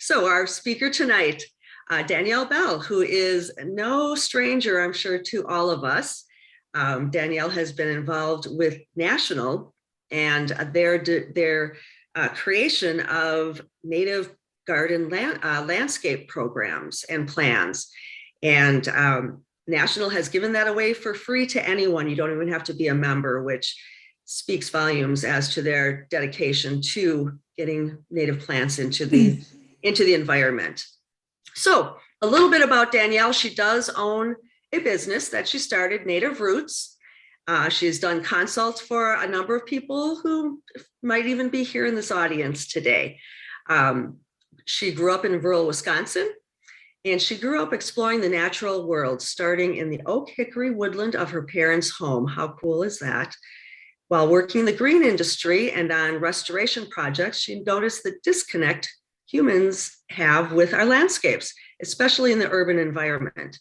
So our speaker tonight, Danielle Bell, who is no stranger, I'm sure, to all of us. Danielle has been involved with National and their creation of native garden landscape programs and plans. And National has given that away for free to anyone. You don't even have to be a member, which speaks volumes as to their dedication to getting native plants into the environment. So a little bit about Danielle. She does own a business that she started, Native Roots. She's done consults for a number of people who might even be here in this audience today. She grew up in rural Wisconsin, and she grew up exploring the natural world, starting in the oak hickory woodland of her parents' home. How cool is that? While working in the green industry and on restoration projects, she noticed the disconnect humans have with our landscapes, especially in the urban environment.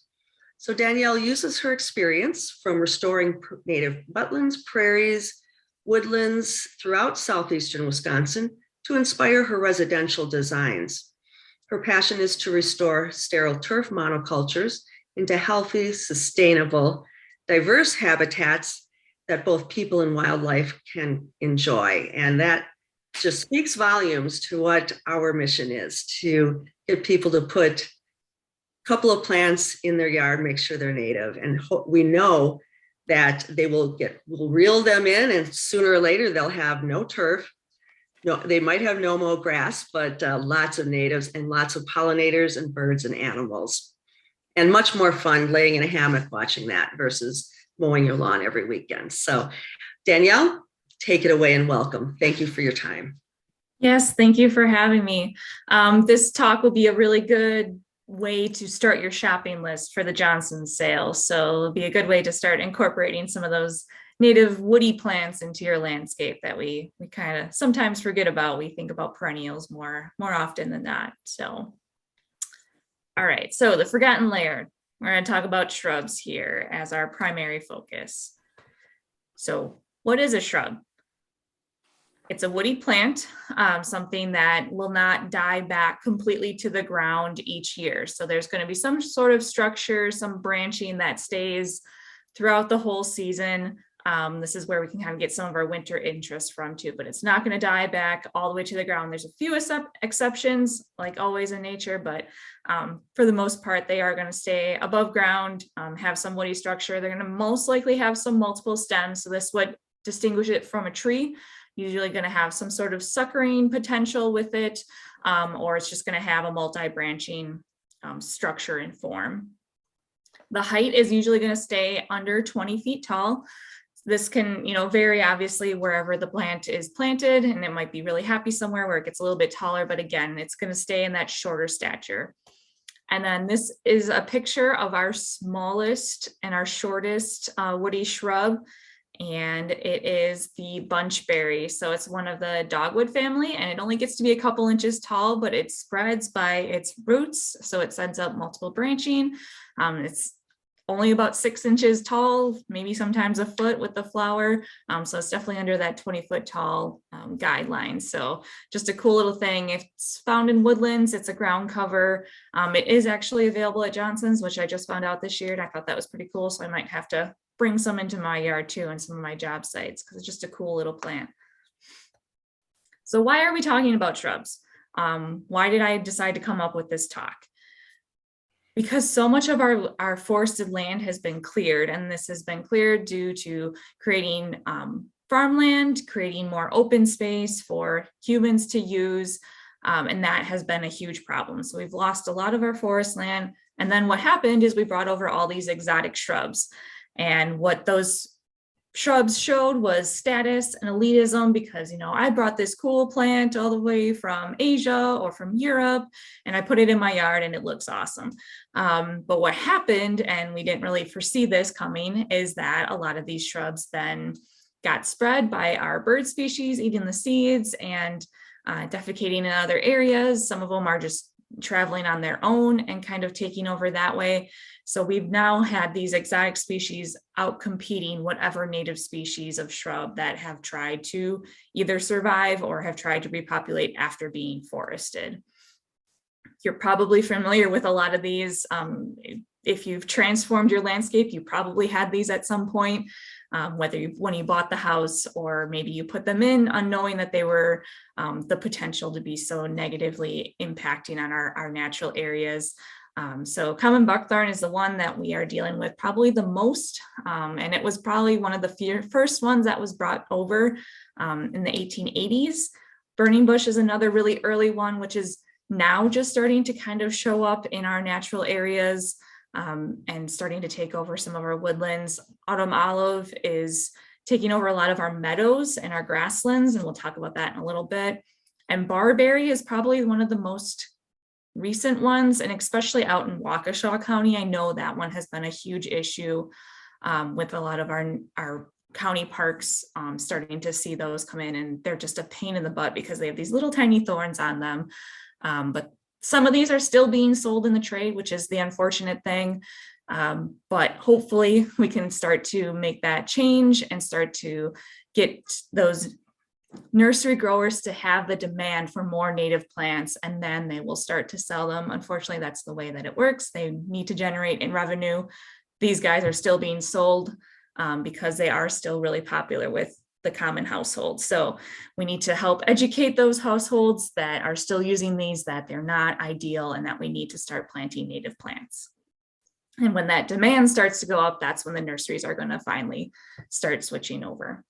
So Danielle uses her experience from restoring native wetlands, prairies, woodlands throughout southeastern Wisconsin to inspire her residential designs. Her passion is to restore sterile turf monocultures into healthy, sustainable, diverse habitats that both people and wildlife can enjoy. And that just speaks volumes to what our mission is, to get people to put a couple of plants in their yard, make sure they're native. And we know that we'll reel them in, and sooner or later they'll have no turf. No, they might have no mow grass, but lots of natives and lots of pollinators and birds and animals. And much more fun laying in a hammock watching that versus mowing your lawn every weekend. So Danielle, take it away and welcome. Thank you for your time. Yes, thank you for having me. This talk will be a really good way to start your shopping list for the Johnson sale. So it'll be a good way to start incorporating some of those native woody plants into your landscape that we kind of sometimes forget about. We think about perennials more often than not. So, all right, so the forgotten layer. We're going to talk about shrubs here as our primary focus. So what is a shrub? It's a woody plant, something that will not die back completely to the ground each year. So there's going to be some sort of structure, some branching that stays throughout the whole season. This is where we can kind of get some of our winter interest from too, but it's not going to die back all the way to the ground. There's a few exceptions, like always in nature, but for the most part, they are going to stay above ground, have some woody structure. They're going to most likely have some multiple stems. So this would distinguish it from a tree. Usually going to have some sort of suckering potential with it, or it's just going to have a multi-branching structure and form. The height is usually going to stay under 20 feet tall. This can, vary obviously wherever the plant is planted, and it might be really happy somewhere where it gets a little bit taller, but again, it's going to stay in that shorter stature. And then this is a picture of our smallest and our shortest woody shrub, and it is the bunchberry. So it's one of the dogwood family, and it only gets to be a couple inches tall, but it spreads by its roots, so it sends up multiple branching. It's only about 6 inches tall, maybe sometimes a foot with the flower. So it's definitely under that 20-foot tall guideline. So just a cool little thing. It's found in woodlands. It's a ground cover. It is actually available at Johnson's, which I just found out this year, and I thought that was pretty cool. So I might have to bring some into my yard too and some of my job sites because it's just a cool little plant. So why are we talking about shrubs? Why did I decide to come up with this talk? Because so much of our forested land has been cleared, and this has been cleared due to creating farmland, creating more open space for humans to use, and that has been a huge problem. So we've lost a lot of our forest land, and then what happened is we brought over all these exotic shrubs, and what those shrubs showed was status and elitism because, I brought this cool plant all the way from Asia or from Europe and I put it in my yard and it looks awesome. But what happened, and we didn't really foresee this coming, is that a lot of these shrubs then got spread by our bird species, eating the seeds and defecating in other areas. Some of them are just traveling on their own and kind of taking over that way. So we've now had these exotic species out competing whatever native species of shrub that have tried to either survive or have tried to repopulate after being forested. You're probably familiar with a lot of these. If you've transformed your landscape, you probably had these at some point, when you bought the house, or maybe you put them in unknowing that they were the potential to be so negatively impacting on our natural areas. So common buckthorn is the one that we are dealing with probably the most, and it was probably one of the first ones that was brought over in the 1880s. Burning bush is another really early one, which is now just starting to kind of show up in our natural areas and starting to take over some of our woodlands. Autumn olive is taking over a lot of our meadows and our grasslands, and we'll talk about that in a little bit. And barberry is probably one of the most recent ones, and especially out in Waukesha County, I know that one has been a huge issue with a lot of our county parks starting to see those come in, and they're just a pain in the butt because they have these little tiny thorns on them. But some of these are still being sold in the trade, which is the unfortunate thing. But hopefully we can start to make that change and start to get those nursery growers to have the demand for more native plants, and then they will start to sell them. Unfortunately, that's the way that it works. They need to generate in revenue. These guys are still being sold because they are still really popular with the common household. So we need to help educate those households that are still using these, that they're not ideal, and that we need to start planting native plants. And when that demand starts to go up, that's when the nurseries are going to finally start switching over.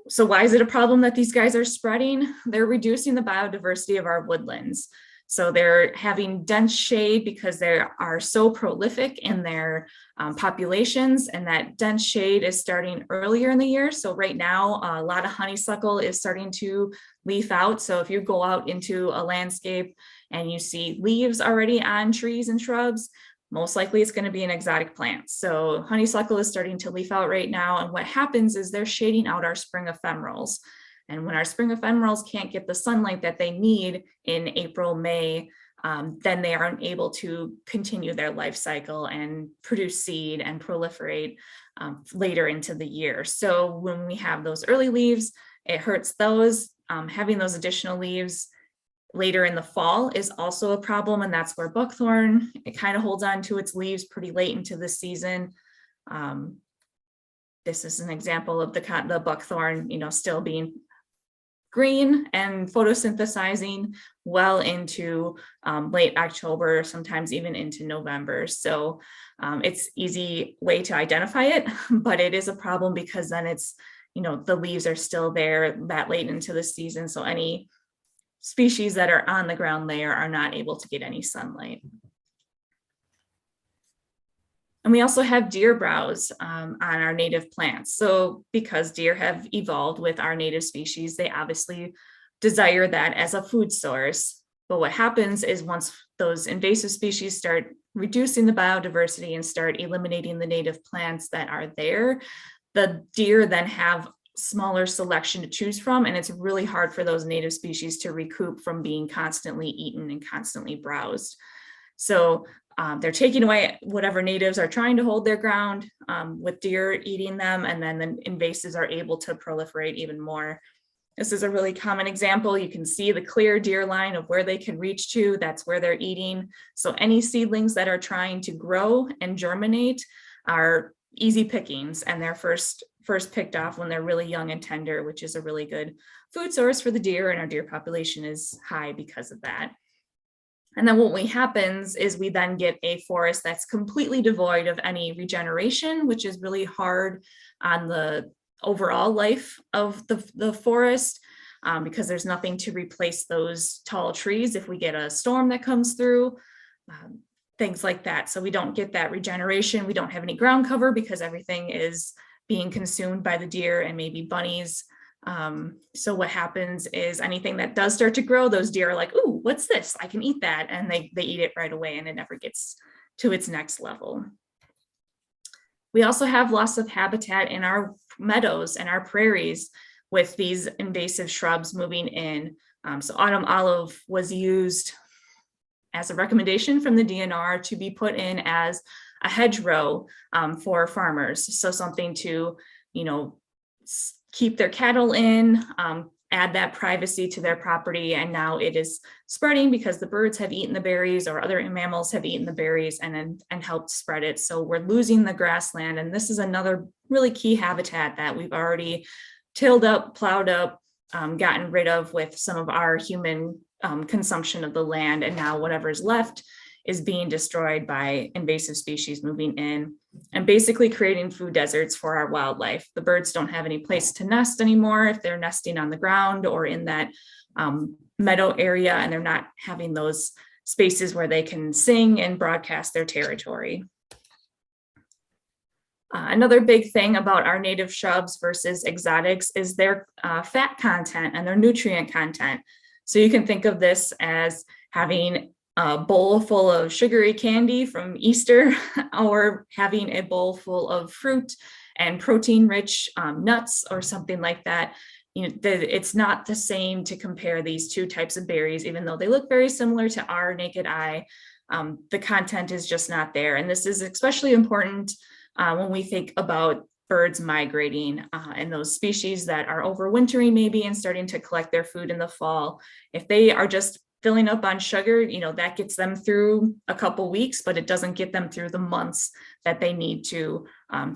So why is it a problem that these guys are spreading? They're reducing the biodiversity of our woodlands. So they're having dense shade because they are so prolific in their populations, and that dense shade is starting earlier in the year. So right now, a lot of honeysuckle is starting to leaf out. So if you go out into a landscape and you see leaves already on trees and shrubs, most likely it's going to be an exotic plant. So honeysuckle is starting to leaf out right now. And what happens is they're shading out our spring ephemerals. And when our spring ephemerals can't get the sunlight that they need in April, May, then they aren't able to continue their life cycle and produce seed and proliferate later into the year. So when we have those early leaves, it hurts those. Having those additional leaves later in the fall is also a problem, and that's where buckthorn, it kind of holds on to its leaves pretty late into the season. This is an example of the buckthorn, still being green and photosynthesizing well into late October, sometimes even into November. So it's easy way to identify it, but it is a problem because then it's, the leaves are still there that late into the season. So any species that are on the ground there are not able to get any sunlight. And we also have deer browse on our native plants. So because deer have evolved with our native species, they obviously desire that as a food source. But what happens is once those invasive species start reducing the biodiversity and start eliminating the native plants that are there, the deer then have smaller selection to choose from, and it's really hard for those native species to recoup from being constantly eaten and constantly browsed. So they're taking away whatever natives are trying to hold their ground with deer eating them, and then the invasives are able to proliferate even more. This is a really common example. You can see the clear deer line of where they can reach to. That's where they're eating. So any seedlings that are trying to grow and germinate are easy pickings, and they're first picked off when they're really young and tender, which is a really good food source for the deer, and our deer population is high because of that. And then what happens is we then get a forest that's completely devoid of any regeneration, which is really hard on the overall life of the forest because there's nothing to replace those tall trees if we get a storm that comes through, things like that. So we don't get that regeneration. We don't have any ground cover because everything is being consumed by the deer and maybe bunnies. So what happens is anything that does start to grow, those deer are like, ooh, what's this? I can eat that. And they eat it right away, and it never gets to its next level. We also have loss of habitat in our meadows and our prairies with these invasive shrubs moving in. So autumn olive was used as a recommendation from the DNR to be put in as a hedgerow for farmers. So something to, keep their cattle in, add that privacy to their property. And now it is spreading because the birds have eaten the berries or other mammals have eaten the berries and helped spread it. So we're losing the grassland. And this is another really key habitat that we've already tilled up, plowed up, gotten rid of with some of our human consumption of the land. And now whatever's left is being destroyed by invasive species moving in and basically creating food deserts for our wildlife. The birds don't have any place to nest anymore if they're nesting on the ground or in that meadow area, and they're not having those spaces where they can sing and broadcast their territory. Another big thing about our native shrubs versus exotics is their fat content and their nutrient content. So you can think of this as having a bowl full of sugary candy from Easter or having a bowl full of fruit and protein-rich nuts or something like that. You know, it's not the same to compare these two types of berries, even though they look very similar to our naked eye. The content is just not there. And this is especially important when we think about birds migrating and those species that are overwintering maybe and starting to collect their food in the fall. If they are just filling up on sugar, you know, that gets them through a couple weeks, but it doesn't get them through the months that they need to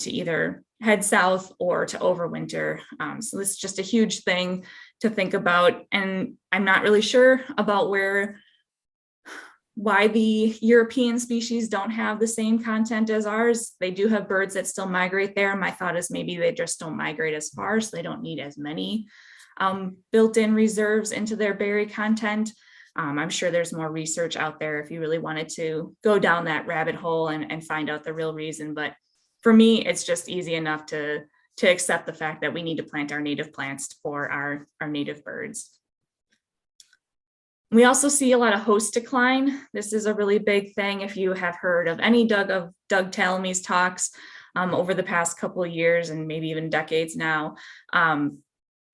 either head south or to overwinter. So this is just a huge thing to think about. And I'm not really sure about why the European species don't have the same content as ours. They do have birds that still migrate there. My thought is maybe they just don't migrate as far, so they don't need as many built-in reserves into their berry content. I'm sure there's more research out there if you really wanted to go down that rabbit hole and find out the real reason. But for me, it's just easy enough to accept the fact that we need to plant our native plants for our native birds. We also see a lot of host decline. This is a really big thing. If you have heard of any Doug Tallamy's talks over the past couple of years and maybe even decades now,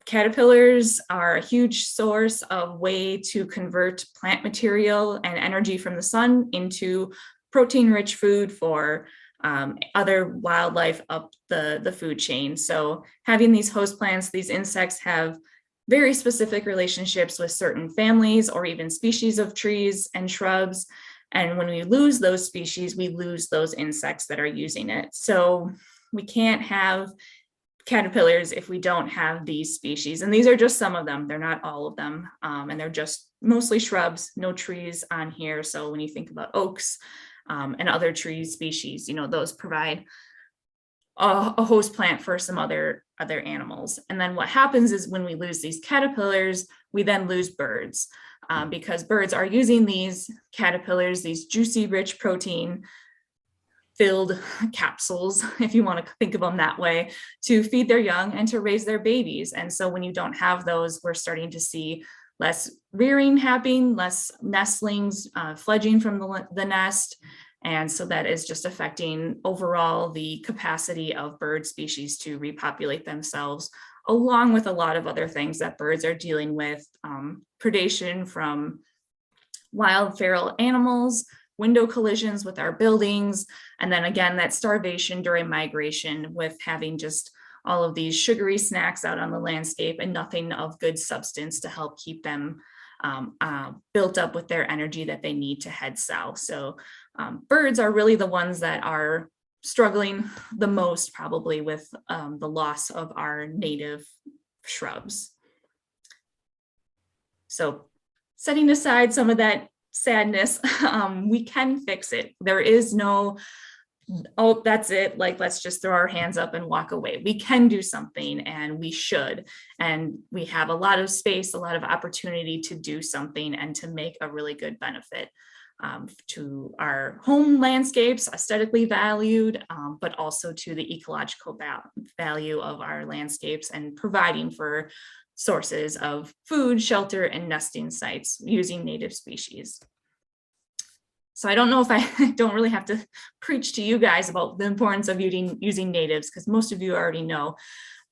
caterpillars are a huge source of way to convert plant material and energy from the sun into protein-rich food for other wildlife up the food chain. So having these host plants, these insects have very specific relationships with certain families or even species of trees and shrubs. And when we lose those species, we lose those insects that are using it. So we can't have caterpillars if we don't have these species. And these are just some of them. They're not all of them. And they're just mostly shrubs, no trees on here. So when you think about oaks and other tree species, you know, those provide a host plant for some other animals. And then what happens is when we lose these caterpillars, we then lose birds because birds are using these caterpillars, these juicy, rich protein filled capsules, if you want to think of them that way, to feed their young and to raise their babies. And so when you don't have those, we're starting to see less rearing happening, less nestlings fledging from the nest. And so that is just affecting overall the capacity of bird species to repopulate themselves, along with a lot of other things that birds are dealing with, predation from wild feral animals, window collisions with our buildings, and then again, that starvation during migration with having just all of these sugary snacks out on the landscape and nothing of good substance to help keep them built up with their energy that they need to head south. So birds are really the ones that are struggling the most probably with the loss of our native shrubs. So setting aside some of that sadness, we can fix it. There is no, oh, that's it, like, let's just throw our hands up and walk away. We can do something, and we should. And we have a lot of space, a lot of opportunity to do something and to make a really good benefit to our home landscapes, aesthetically valued, but also to the ecological value of our landscapes and providing for sources of food, shelter, and nesting sites using native species. So I don't know if I don't really have to preach to you guys about the importance of using natives, because most of you already know.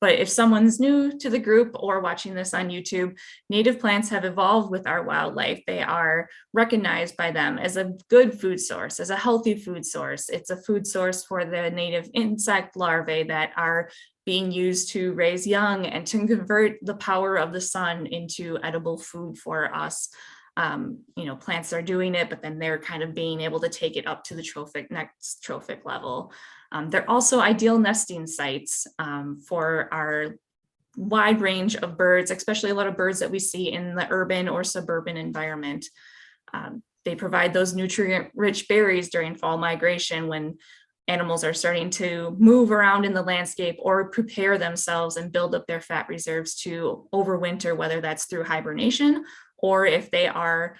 But if someone's new to the group or watching this on YouTube, native plants have evolved with our wildlife. They are recognized by them as a good food source, as a healthy food source. It's a food source for the native insect larvae that are being used to raise young and to convert the power of the sun into edible food for us. Plants are doing it, but then they're kind of being able to take it up to the next trophic level. They're also ideal nesting sites for our wide range of birds, especially a lot of birds that we see in the urban or suburban environment. They provide those nutrient-rich berries during fall migration when animals are starting to move around in the landscape or prepare themselves and build up their fat reserves to overwinter, whether that's through hibernation or if they are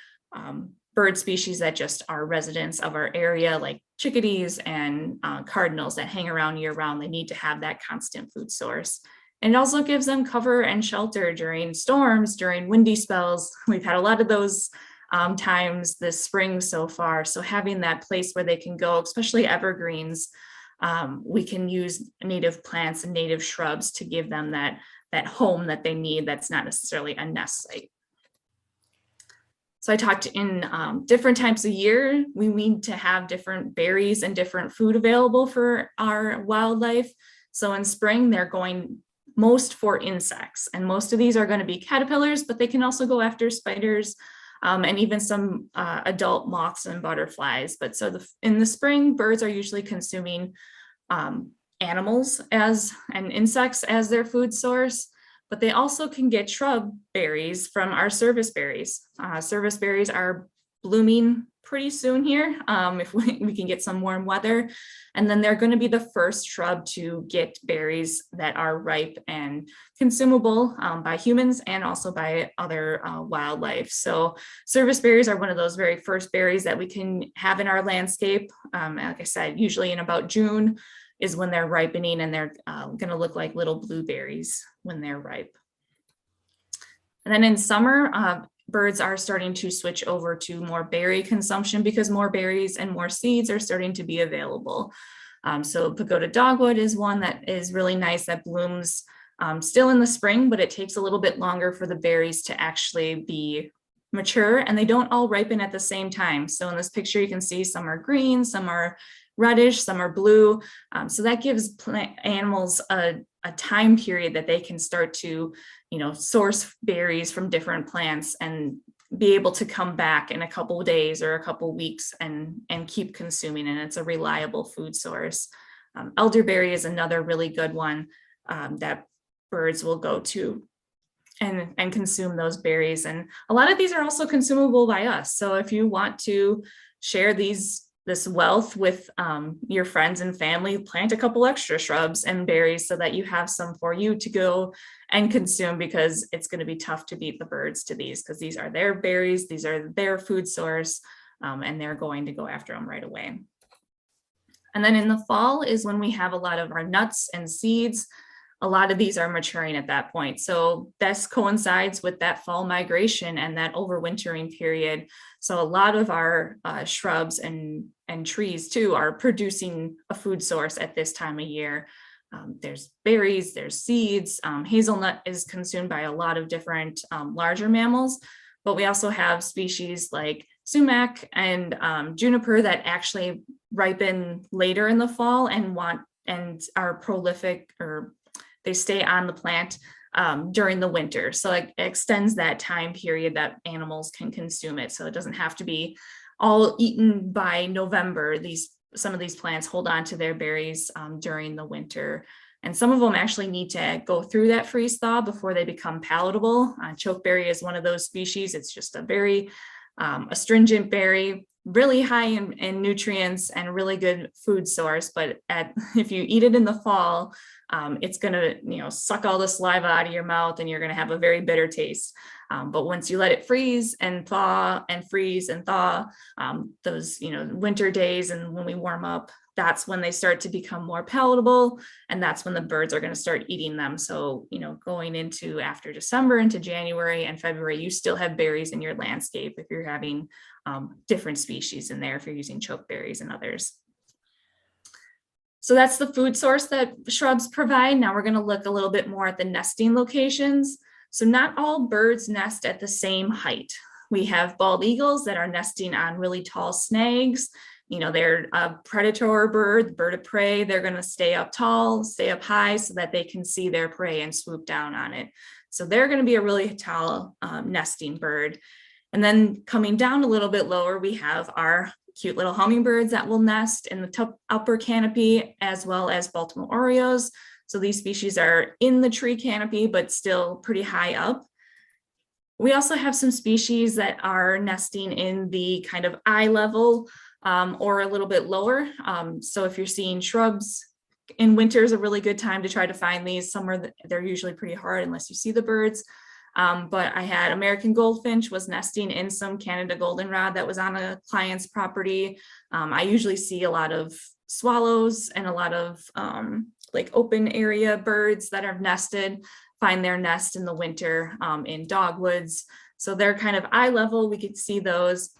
bird species that just are residents of our area, like chickadees and cardinals that hang around year round. They need to have that constant food source. And it also gives them cover and shelter during storms, during windy spells. We've had a lot of those times this spring so far. So having that place where they can go, especially evergreens, we can use native plants and native shrubs to give them that home that they need that's not necessarily a nest site. So I talked in different times of year, we need to have different berries and different food available for our wildlife. So in spring, they're going most for insects, and most of these are going to be caterpillars, but they can also go after spiders and even some adult moths and butterflies. But so in the spring, birds are usually consuming animals and insects as their food source. But they also can get shrub berries from our service berries. Service berries are blooming pretty soon here if we can get some warm weather. And then they're going to be the first shrub to get berries that are ripe and consumable by humans and also by other wildlife. So service berries are one of those very first berries that we can have in our landscape. Like I said, usually in about June is when they're ripening, and they're going to look like little blueberries when they're ripe. And then in summer, birds are starting to switch over to more berry consumption because more berries and more seeds are starting to be available. So pagoda dogwood is one that is really nice, that blooms still in the spring, but it takes a little bit longer for the berries to actually be mature, and they don't all ripen at the same time. So in this picture, you can see some are green, some are reddish, some are blue. So that gives animals a time period that they can start to, source berries from different plants and be able to come back in a couple of days or a couple of weeks and keep consuming. And it's a reliable food source. Elderberry is another really good one that birds will go to and consume those berries. And a lot of these are also consumable by us. So if you want to share this wealth with your friends and family, plant a couple extra shrubs and berries so that you have some for you to go and consume, because it's going to be tough to beat the birds to these, because these are their berries, these are their food source, and they're going to go after them right away. And then in the fall is when we have a lot of our nuts and seeds. A lot of these are maturing at that point. So this coincides with that fall migration and that overwintering period. So a lot of our shrubs and trees too are producing a food source at this time of year. There's berries, there's seeds. Hazelnut is consumed by a lot of different larger mammals, but we also have species like sumac and juniper that actually ripen later in the fall and are prolific, or they stay on the plant during the winter. So it extends that time period that animals can consume it. So it doesn't have to be all eaten by November. Some of these plants hold on to their berries during the winter. And some of them actually need to go through that freeze thaw before they become palatable. Chokeberry is one of those species. It's just a very astringent berry, really high in nutrients and a really good food source. But if you eat it in the fall, it's going to, suck all the saliva out of your mouth, and you're going to have a very bitter taste. But once you let it freeze and thaw and freeze and thaw, those, winter days, and when we warm up, that's when they start to become more palatable. And that's when the birds are going to start eating them. So, going into after December into January and February, you still have berries in your landscape if you're having different species in there, if you're using chokeberries and others. So that's the food source that shrubs provide. Now we're going to look a little bit more at the nesting locations. So not all birds nest at the same height. We have bald eagles that are nesting on really tall snags. You know, they're a predator bird of prey. They're going to stay up tall, stay up high so that they can see their prey and swoop down on it. So they're going to be a really tall nesting bird. And then coming down a little bit lower, we have our cute little hummingbirds that will nest in the top upper canopy, as well as Baltimore orioles. So these species are in the tree canopy, but still pretty high up. We also have some species that are nesting in the kind of eye level or a little bit lower. So if you're seeing shrubs in winter is a really good time to try to find these. Somewhere they're usually pretty hard unless you see the birds. But I had American goldfinch was nesting in some Canada goldenrod that was on a client's property. I usually see a lot of swallows and a lot of like open area birds that have nested, find their nest in the winter in dogwoods. So they're kind of eye level, we could see those.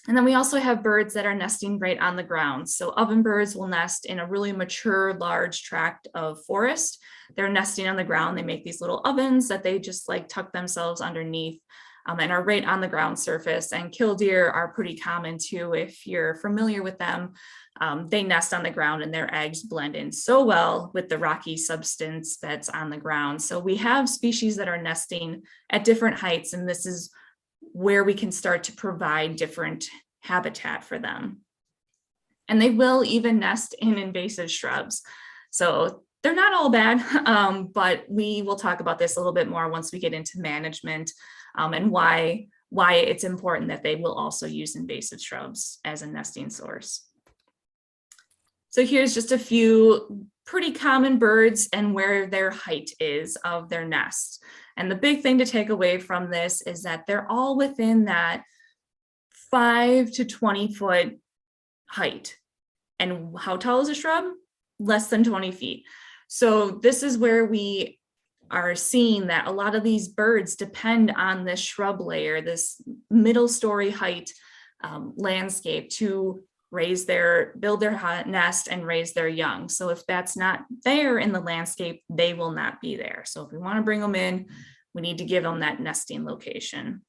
And then we also have birds that are nesting right on the ground. So ovenbirds will nest in a really mature, large tract of forest. They're nesting on the ground. They make these little ovens that they just like tuck themselves underneath and are right on the ground surface. And killdeer are pretty common too, if you're familiar with them. They nest on the ground and their eggs blend in so well with the rocky substance that's on the ground. So we have species that are nesting at different heights, and this is where we can start to provide different habitat for them. And they will even nest in invasive shrubs. So they're not all bad, but we will talk about this a little bit more once we get into management and why it's important that they will also use invasive shrubs as a nesting source. So here's just a few pretty common birds and where their height is of their nest. And the big thing to take away from this is that they're all within that 5 to 20 foot height. And how tall is a shrub? Less than 20 feet. So this is where we are seeing that a lot of these birds depend on this shrub layer, this middle story height landscape to build their nest and raise their young. So if that's not there in the landscape, they will not be there. So if we want to bring them in, we need to give them that nesting location.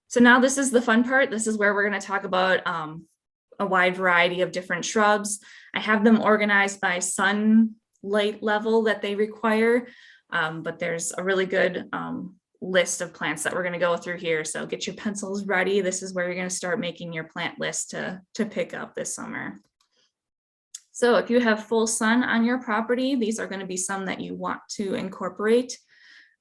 So now this is the fun part. This is where we're going to talk about a wide variety of different shrubs. I have them organized by sunlight level that they require, but there's a really good list of plants that we're going to go through here. So get your pencils ready. This is where you're going to start making your plant list to pick up this summer. So if you have full sun on your property, these are going to be some that you want to incorporate.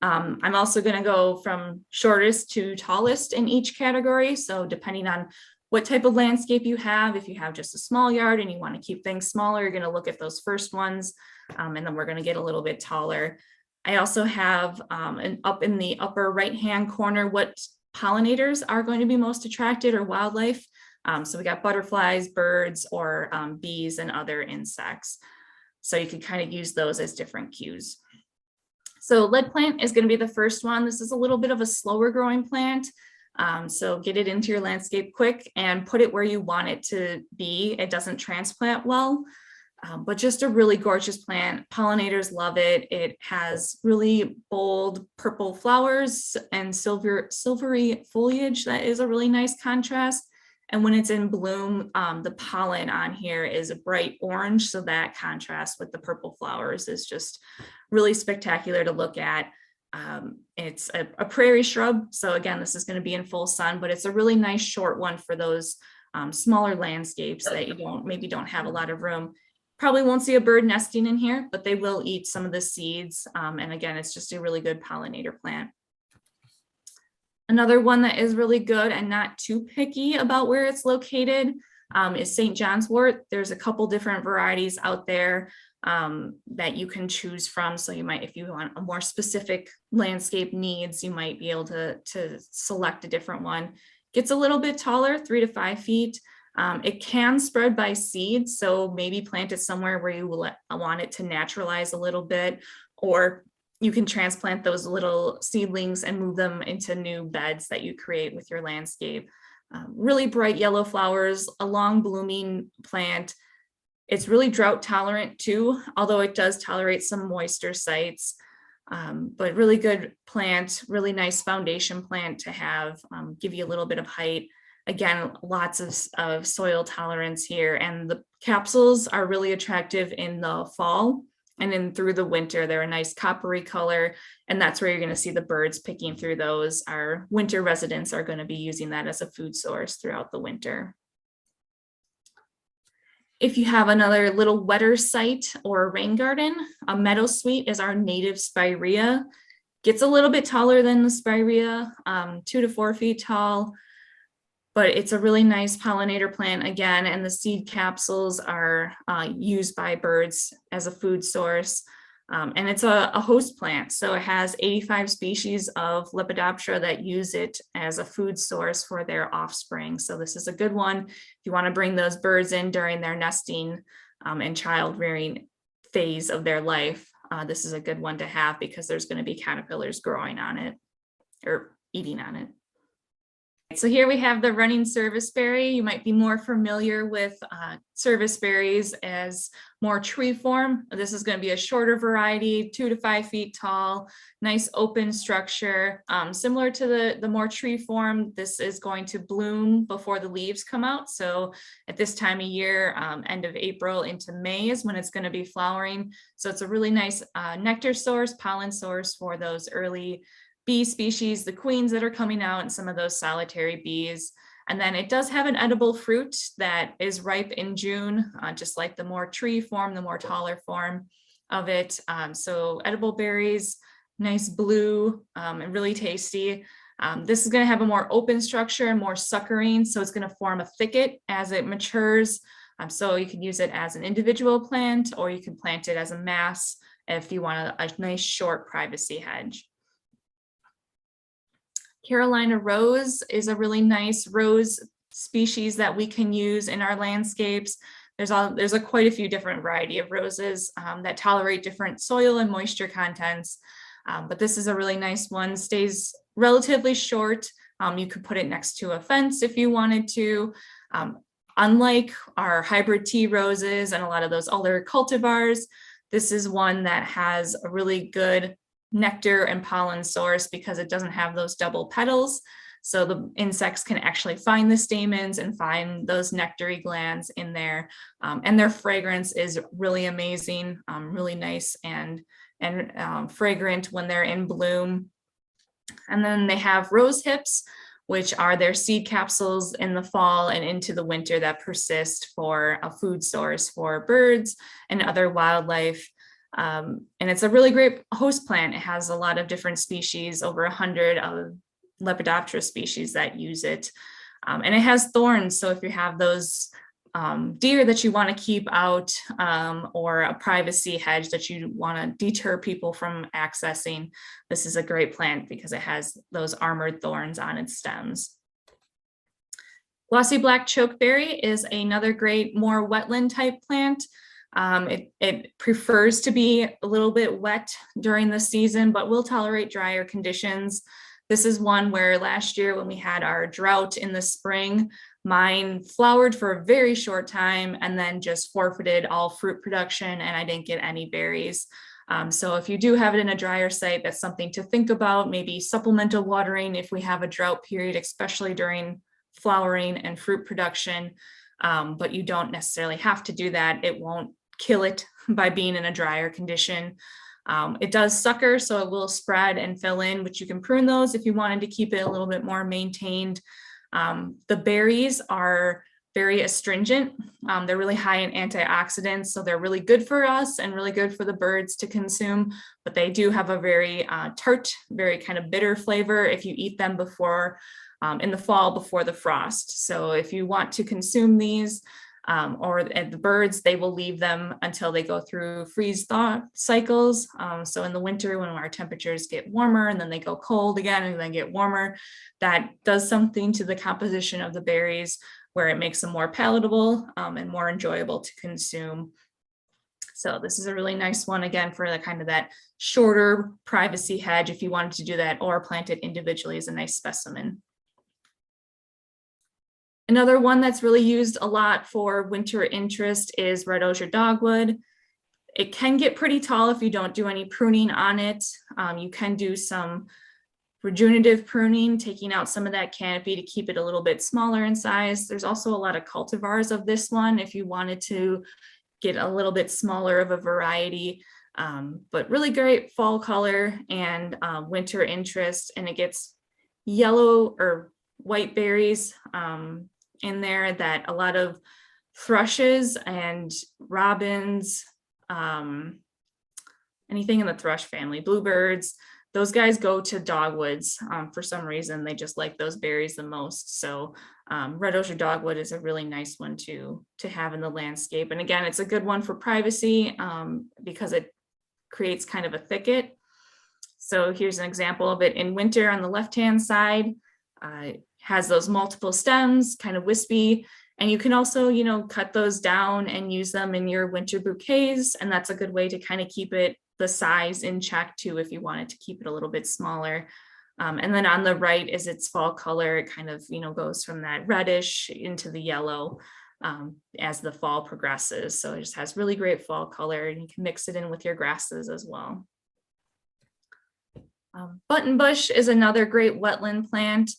I'm also going to go from shortest to tallest in each category. So depending on what type of landscape you have, if you have just a small yard and you want to keep things smaller, you're going to look at those first ones, and then we're going to get a little bit taller. I also have up in the upper right-hand corner what pollinators are going to be most attracted or wildlife. So we got butterflies, birds, or bees and other insects. So you can kind of use those as different cues. So lead plant is going to be the first one. This is a little bit of a slower growing plant. So get it into your landscape quick and put it where you want it to be. It doesn't transplant well. But just a really gorgeous plant. Pollinators love it. It has really bold purple flowers and silvery foliage that is a really nice contrast. And when it's in bloom, the pollen on here is a bright orange. So that contrast with the purple flowers is just really spectacular to look at. It's a prairie shrub. So again, this is going to be in full sun, but it's a really nice short one for those smaller landscapes that you maybe don't have a lot of room. Probably won't see a bird nesting in here, but they will eat some of the seeds. And again, it's just a really good pollinator plant. Another one that is really good and not too picky about where it's located is St. John's wort. There's a couple different varieties out there that you can choose from. So you might, if you want a more specific landscape needs, you might be able to select a different one. Gets a little bit taller, 3 to 5 feet. It can spread by seed, so maybe plant it somewhere where you will want it to naturalize a little bit, or you can transplant those little seedlings and move them into new beds that you create with your landscape. Really bright yellow flowers, a long blooming plant. It's really drought tolerant too, although it does tolerate some moister sites. But really good plant, really nice foundation plant to have, give you a little bit of height. Again, lots of soil tolerance here, and the capsules are really attractive in the fall, and then through the winter, they're a nice coppery color, and that's where you're going to see the birds picking through those. Our winter residents are going to be using that as a food source throughout the winter. If you have another little wetter site or a rain garden, a meadowsweet is our native spirea. Gets a little bit taller than the spirea, 2 to 4 feet tall, but it's a really nice pollinator plant again, and the seed capsules are used by birds as a food source. And it's a host plant, so it has 85 species of Lepidoptera that use it as a food source for their offspring. So this is a good one if you want to bring those birds in during their nesting and child rearing phase of their life. This is a good one to have because there's going to be caterpillars growing on it or eating on it. So here we have the running serviceberry. You might be more familiar with serviceberries as more tree form. This is going to be a shorter variety, 2 to 5 feet tall, nice open structure. Similar to the more tree form, this is going to bloom before the leaves come out. So at this time of year, end of April into May is when it's going to be flowering. So it's a really nice nectar source, pollen source for those early bee species, the queens that are coming out, and some of those solitary bees. And then it does have an edible fruit that is ripe in June, just like the more tree form, the more taller form of it. So edible berries, nice blue and really tasty. This is going to have a more open structure and more suckering, so it's going to form a thicket as it matures. So you can use it as an individual plant, or you can plant it as a mass if you want a nice short privacy hedge. Carolina rose is a really nice rose species that we can use in our landscapes. There's quite a few different variety of roses that tolerate different soil and moisture contents. But this is a really nice one, stays relatively short. You could put it next to a fence if you wanted to. Unlike our hybrid tea roses and a lot of those other cultivars, this is one that has a really good nectar and pollen source because it doesn't have those double petals. So the insects can actually find the stamens and find those nectary glands in there. And their fragrance is really amazing, really nice and fragrant when they're in bloom. And then they have rose hips, which are their seed capsules in the fall and into the winter that persist for a food source for birds and other wildlife. And it's a really great host plant. It has a lot of different species, over 100 of Lepidoptera species that use it. And it has thorns. So if you have those deer that you want to keep out, or a privacy hedge that you want to deter people from accessing, this is a great plant because it has those armored thorns on its stems. Glossy black chokeberry is another great, more wetland type plant. It prefers to be a little bit wet during the season, but will tolerate drier conditions. This is one where last year when we had our drought in the spring, mine flowered for a very short time and then just forfeited all fruit production, and I didn't get any berries. So if you do have it in a drier site, that's something to think about. Maybe supplemental watering if we have a drought period, especially during flowering and fruit production. But you don't necessarily have to do that. It won't kill it by being in a drier condition. It does sucker, so it will spread and fill in, but you can prune those if you wanted to keep it a little bit more maintained. The berries are very astringent. They're really high in antioxidants, so they're really good for us and really good for the birds to consume, but they do have a very tart, very kind of bitter flavor if you eat them before, in the fall before the frost. So if you want to consume these, or the birds, they will leave them until they go through freeze-thaw cycles. So in the winter when our temperatures get warmer and then they go cold again and then get warmer, that does something to the composition of the berries where it makes them more palatable and more enjoyable to consume. So this is a really nice one, again, for the kind of that shorter privacy hedge if you wanted to do that, or plant it individually as a nice specimen. Another one that's really used a lot for winter interest is red osier dogwood. It can get pretty tall if you don't do any pruning on it. You can do some regenerative pruning, taking out some of that canopy to keep it a little bit smaller in size. There's also a lot of cultivars of this one if you wanted to get a little bit smaller of a variety, but really great fall color and winter interest. And it gets yellow or white berries in there that a lot of thrushes and robins, anything in the thrush family, bluebirds, those guys go to dogwoods for some reason. They just like those berries the most. So red osier dogwood is a really nice one to have in the landscape. And again, it's a good one for privacy because it creates kind of a thicket. So here's an example of it in winter on the left-hand side. Has those multiple stems, kind of wispy. And you can also, you know, cut those down and use them in your winter bouquets. And that's a good way to kind of keep it the size in check too, if you wanted to keep it a little bit smaller. And then on the right is its fall color. It kind of, you know, goes from that reddish into the yellow as the fall progresses. So it just has really great fall color, and you can mix it in with your grasses as well. Buttonbush is another great wetland plant.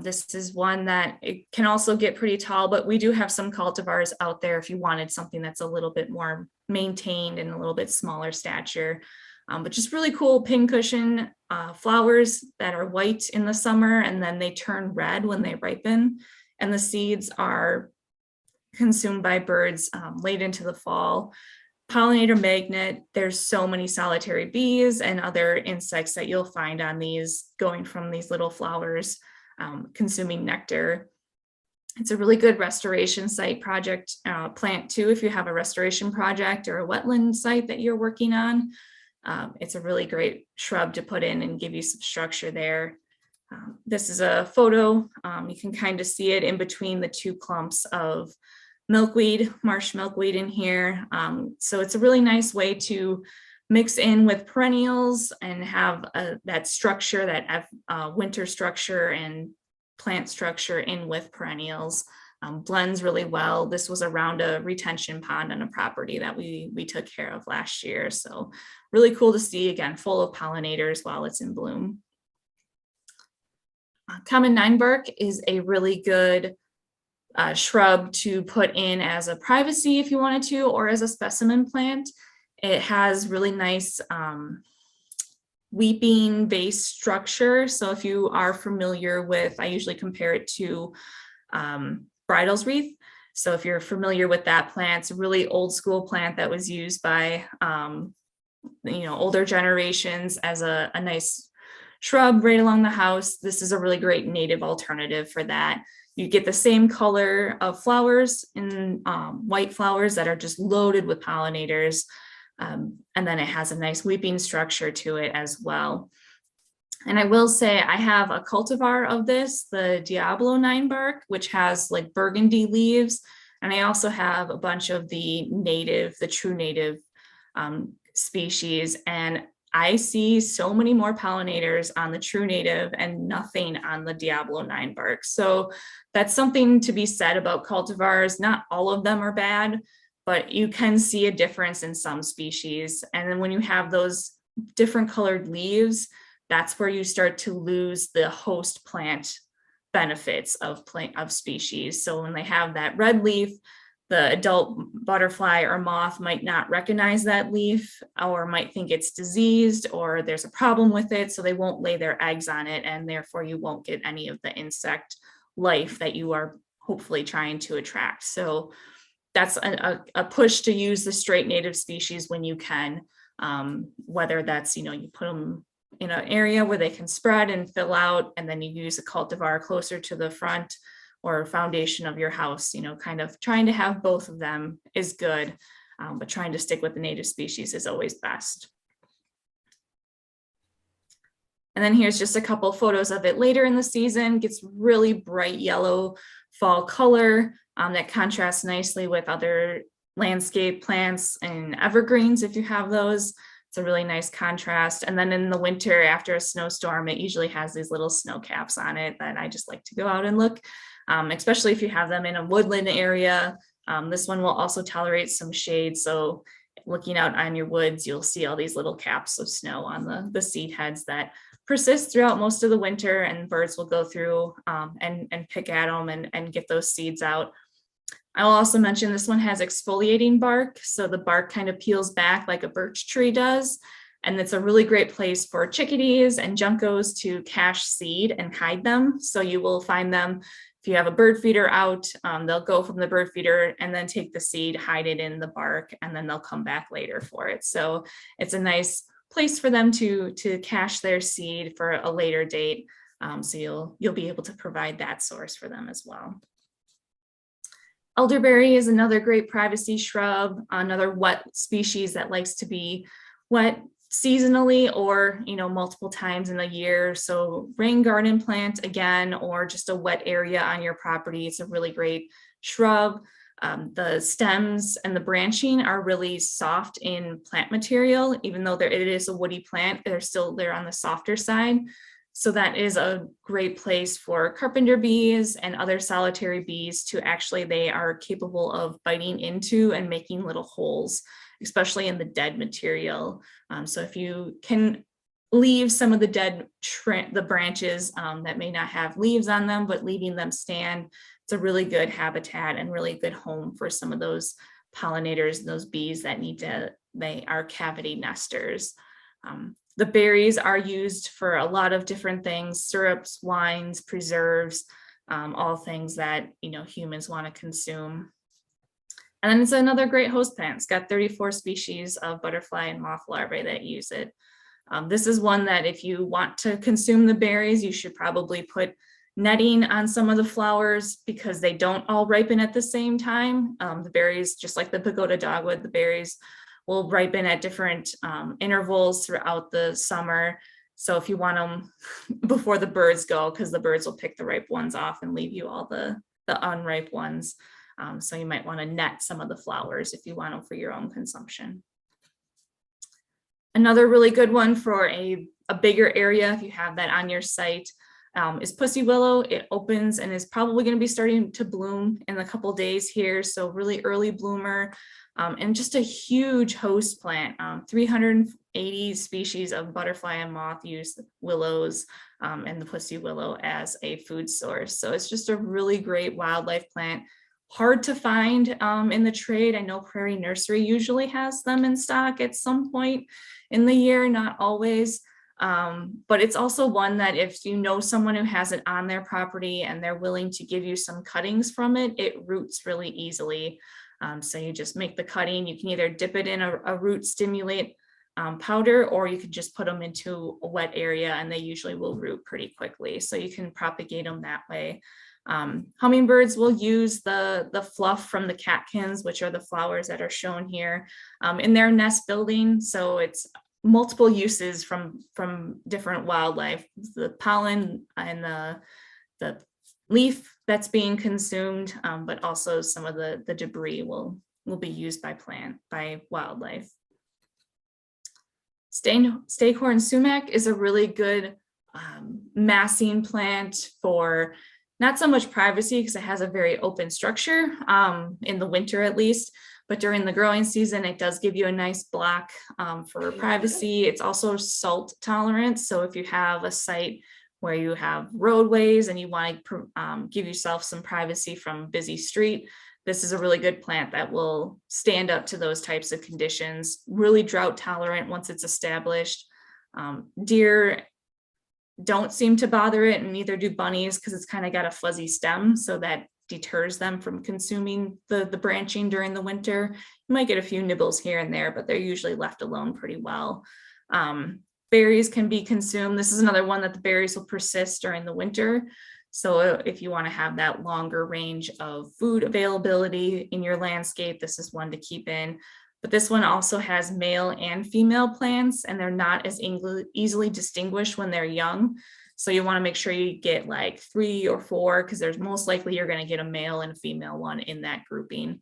This is one that it can also get pretty tall, but we do have some cultivars out there if you wanted something that's a little bit more maintained and a little bit smaller stature. But just really cool pincushion flowers that are white in the summer, and then they turn red when they ripen, and the seeds are consumed by birds late into the fall. Pollinator magnet, there's so many solitary bees and other insects that you'll find on these going from these little flowers, consuming nectar. It's a really good restoration site project plant too, if you have a restoration project or a wetland site that you're working on. It's a really great shrub to put in and give you some structure there. This is a photo. You can kind of see it in between the two clumps of milkweed, marsh milkweed in here. So it's a really nice way to mix in with perennials and have that structure, that winter structure and plant structure in with perennials. Blends really well. This was around a retention pond on a property that we took care of last year. So really cool to see, again, full of pollinators while it's in bloom. Common ninebark is a really good shrub to put in as a privacy if you wanted to, or as a specimen plant. It has really nice weeping base structure. So if you are familiar with, I usually compare it to bridal's wreath. So if you're familiar with that plant, it's a really old school plant that was used by older generations as a nice shrub right along the house. This is a really great native alternative for that. You get the same color of flowers in white flowers that are just loaded with pollinators. And then it has a nice weeping structure to it as well. And I will say I have a cultivar of this, the Diablo ninebark, which has like burgundy leaves. And I also have a bunch of the true native species. And I see so many more pollinators on the true native and nothing on the Diablo ninebark. So that's something to be said about cultivars. Not all of them are bad, but you can see a difference in some species. And then when you have those different colored leaves, that's where you start to lose the host plant benefits of species. So when they have that red leaf, the adult butterfly or moth might not recognize that leaf, or might think it's diseased or there's a problem with it. So they won't lay their eggs on it, and therefore you won't get any of the insect life that you are hopefully trying to attract. So that's a push to use the straight native species when you can, whether that's, you put them in an area where they can spread and fill out, and then you use a cultivar closer to the front or foundation of your house. Kind of trying to have both of them is good, but trying to stick with the native species is always best. And then here's just a couple photos of it later in the season. Gets really bright yellow fall color that contrasts nicely with other landscape plants and evergreens if you have those. It's a really nice contrast. And then in the winter, after a snowstorm, it usually has these little snow caps on it that I just like to go out and look, especially if you have them in a woodland area. This one will also tolerate some shade. So looking out on your woods, you'll see all these little caps of snow on the seed heads that persist throughout most of the winter, and birds will go through and pick at them and get those seeds out. I will also mention this one has exfoliating bark. So the bark kind of peels back like a birch tree does. And it's a really great place for chickadees and juncos to cache seed and hide them. So you will find them if you have a bird feeder out, they'll go from the bird feeder and then take the seed, hide it in the bark, and then they'll come back later for it. So it's a nice place for them to cache their seed for a later date. So you'll be able to provide that source for them as well. Elderberry is another great privacy shrub, another wet species that likes to be wet seasonally or, multiple times in the year. So rain garden plant again, or just a wet area on your property. It's a really great shrub. The stems and the branching are really soft in plant material, even though it is a woody plant, they're on the softer side. So that is a great place for carpenter bees and other solitary bees they are capable of biting into and making little holes, especially in the dead material. So if you can leave some of the branches that may not have leaves on them, but leaving them stand, it's a really good habitat and really good home for some of those pollinators and those bees that they are cavity nesters. The berries are used for a lot of different things: syrups, wines, preserves, all things that humans want to consume. And then it's another great host plant. It's got 34 species of butterfly and moth larvae that use it. This is one that if you want to consume the berries, you should probably put netting on some of the flowers because they don't all ripen at the same time. The berries, just like the pagoda dogwood, the berries will ripen at different intervals throughout the summer. So if you want them before the birds go, because the birds will pick the ripe ones off and leave you all the unripe ones. So you might want to net some of the flowers if you want them for your own consumption. Another really good one for a bigger area, if you have that on your site, is pussy willow. It opens and is probably going to be starting to bloom in a couple days here. So really early bloomer. And just a huge host plant. 380 species of butterfly and moth use willows and the pussy willow as a food source. So it's just a really great wildlife plant. Hard to find in the trade. I know Prairie Nursery usually has them in stock at some point in the year, not always. But it's also one that if you know someone who has it on their property and they're willing to give you some cuttings from it, it roots really easily. So you just make the cutting. You can either dip it in a root stimulate powder, or you could just put them into a wet area and they usually will root pretty quickly. So you can propagate them that way. Hummingbirds will use the fluff from the catkins, which are the flowers that are shown here, in their nest building. So it's multiple uses from different wildlife, the pollen and the leaf that's being consumed, but also some of the debris will be used by wildlife. Staghorn sumac is a really good massing plant for not so much privacy because it has a very open structure in the winter at least, but during the growing season, it does give you a nice block for privacy. It's also salt tolerant. So if you have a site where you have roadways and you want to give yourself some privacy from a busy street, this is a really good plant that will stand up to those types of conditions. Really drought tolerant once it's established. Deer don't seem to bother it, and neither do bunnies because it's kind of got a fuzzy stem, so that deters them from consuming the branching during the winter. You might get a few nibbles here and there, but they're usually left alone pretty well. Berries can be consumed. This is another one that the berries will persist during the winter. So if you want to have that longer range of food availability in your landscape, this is one to keep in. But this one also has male and female plants, and they're not as easily distinguished when they're young. So you want to make sure you get like 3 or 4, because there's most likely you're going to get a male and a female one in that grouping.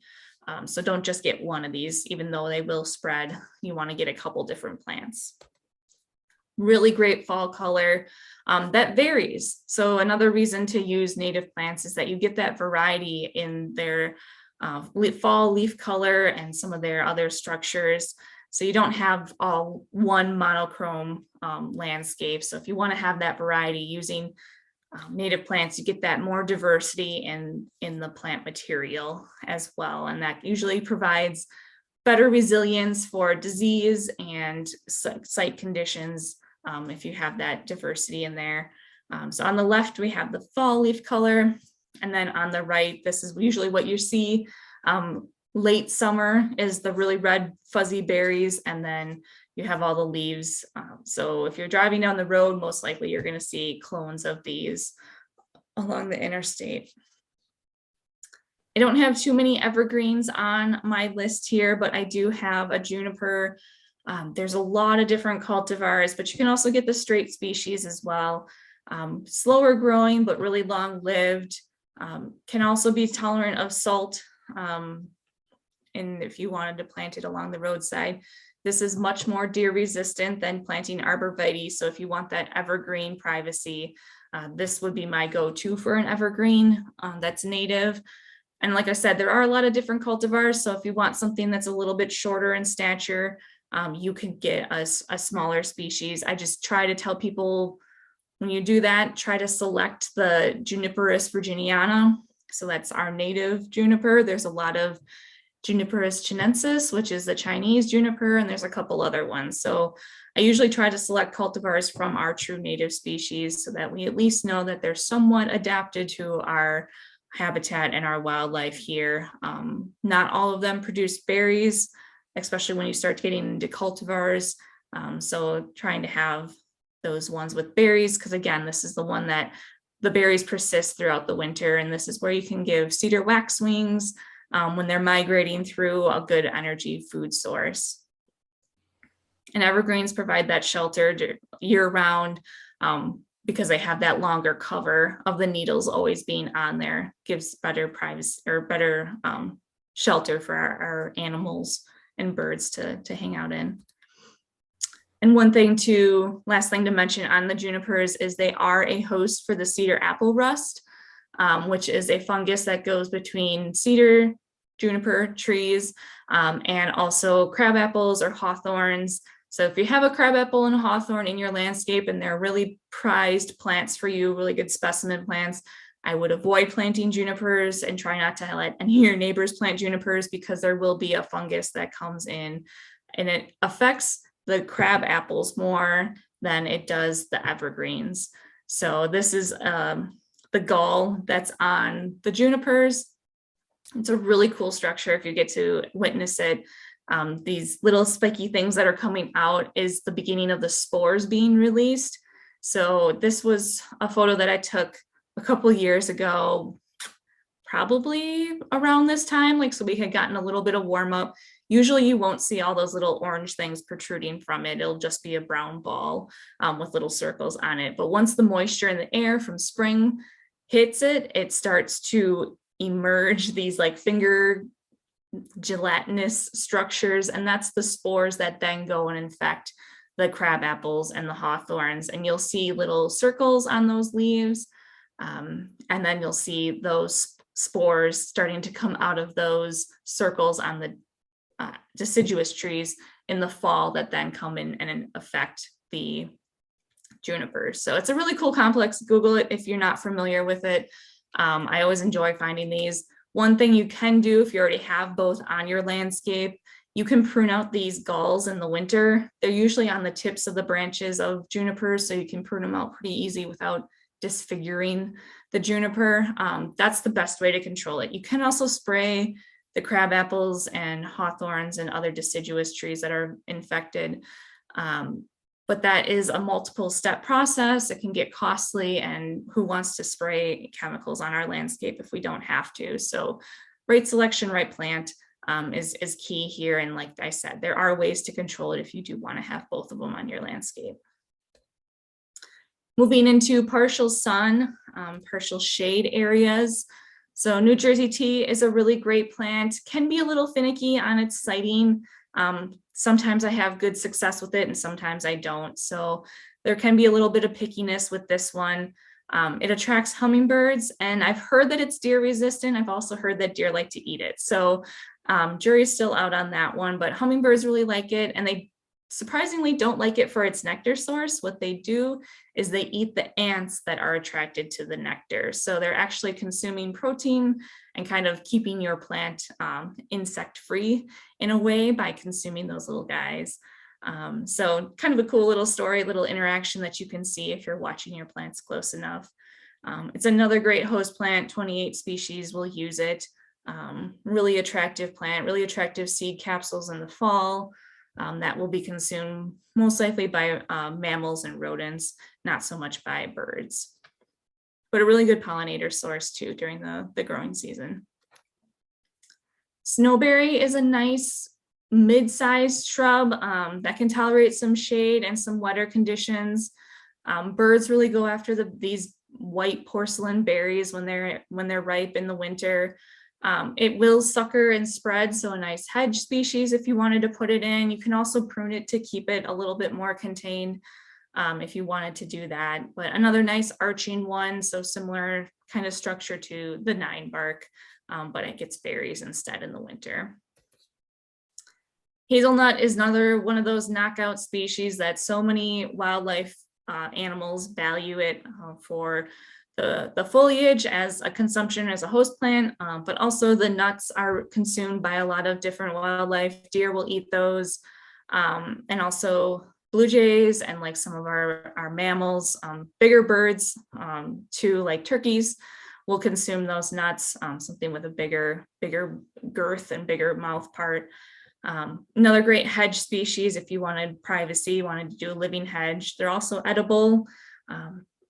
So don't just get one of these, even though they will spread. You want to get a couple different plants. Really great fall color that varies. So another reason to use native plants is that you get that variety in their fall leaf color and some of their other structures. So you don't have all one monochrome landscape. So if you want to have that variety using native plants, you get that more diversity in the plant material as well. And that usually provides better resilience for disease and site conditions if you have that diversity in there. So on the left, we have the fall leaf color. And then on the right, this is usually what you see. Late summer is the really red fuzzy berries, and then you have all the leaves. So if you're driving down the road, most likely you're going to see clones of these along the interstate. I don't have too many evergreens on my list here, but I do have a juniper. There's a lot of different cultivars, but you can also get the straight species as well. Slower growing, but really long lived. Can also be tolerant of salt. And if you wanted to plant it along the roadside, this is much more deer resistant than planting arborvitae. So if you want that evergreen privacy, this would be my go-to for an evergreen that's native. And like I said, there are a lot of different cultivars. So if you want something that's a little bit shorter in stature, you can get a smaller species. I just try to tell people when you do that, try to select the Juniperus virginiana. So that's our native juniper. There's a lot of Juniperus chinensis, which is the Chinese juniper, and there's a couple other ones. So I usually try to select cultivars from our true native species so that we at least know that they're somewhat adapted to our habitat and our wildlife here. Not all of them produce berries, especially when you start getting into cultivars. So trying to have those ones with berries, because again, this is the one that the berries persist throughout the winter, and this is where you can give cedar waxwings when they're migrating through a good energy food source. And evergreens provide that shelter year round because they have that longer cover of the needles always being on there, gives better privacy or better shelter for our animals and birds to hang out in. And last thing to mention on the junipers is they are a host for the cedar apple rust, which is a fungus that goes between cedar, juniper trees, and also crab apples or hawthorns. So if you have a crabapple and a hawthorn in your landscape and they're really prized plants for you, really good specimen plants, I would avoid planting junipers and try not to let any of your neighbors plant junipers, because there will be a fungus that comes in and it affects the crab apples more than it does the evergreens. So this is the gall that's on the junipers. It's a really cool structure if you get to witness it. These little spiky things that are coming out is the beginning of the spores being released. So this was a photo that I took a couple years ago, probably around this time. So we had gotten a little bit of warm up. Usually you won't see all those little orange things protruding from it. It'll just be a brown ball with little circles on it. But once the moisture in the air from spring hits it, it starts to emerge these like finger gelatinous structures, and that's the spores that then go and infect the crab apples and the hawthorns. And you'll see little circles on those leaves, and then you'll see those spores starting to come out of those circles on the deciduous trees in the fall that then come in and affect the junipers. So it's a really cool complex. Google it if you're not familiar with it. I always enjoy finding these. One thing you can do if you already have both on your landscape, you can prune out these galls in the winter. They're usually on the tips of the branches of junipers, so you can prune them out pretty easy without disfiguring the juniper. That's the best way to control it. You can also spray the crab apples and hawthorns and other deciduous trees that are infected. But that is a multiple step process. It can get costly, and who wants to spray chemicals on our landscape if we don't have to? So right selection, right plant is key here. And like I said, there are ways to control it if you do want to have both of them on your landscape. Moving into partial sun, partial shade areas. So New Jersey tea is a really great plant, can be a little finicky on its sighting. Sometimes I have good success with it and sometimes I don't. So there can be a little bit of pickiness with this one. It attracts hummingbirds, and I've heard that it's deer resistant. I've also heard that deer like to eat it. So jury's still out on that one, but hummingbirds really like it, and they surprisingly don't like it for its nectar source. What they do is they eat the ants that are attracted to the nectar. So they're actually consuming protein and kind of keeping your plant insect free in a way by consuming those little guys. So kind of a cool little story, little interaction that you can see if you're watching your plants close enough. It's another great host plant. 28 species will use it. Really attractive plant, really attractive seed capsules in the fall. That will be consumed most likely by mammals and rodents, not so much by birds. But a really good pollinator source too during the growing season. Snowberry is a nice mid-sized shrub that can tolerate some shade and some wetter conditions. Birds really go after these white porcelain berries when they're ripe in the winter. It will sucker and spread, so a nice hedge species if you wanted to put it in. You can also prune it to keep it a little bit more contained if you wanted to do that. But another nice arching one, so similar kind of structure to the 9-bark, but it gets berries instead in the winter. Hazelnut is another one of those knockout species that so many wildlife animals value it for the foliage as a consumption as a host plant, but also the nuts are consumed by a lot of different wildlife. Deer will eat those, and also blue jays and like some of our mammals, bigger birds too, like turkeys will consume those nuts, something with a bigger girth and bigger mouth part. Another great hedge species if you wanted privacy, wanted to do a living hedge. They're also edible.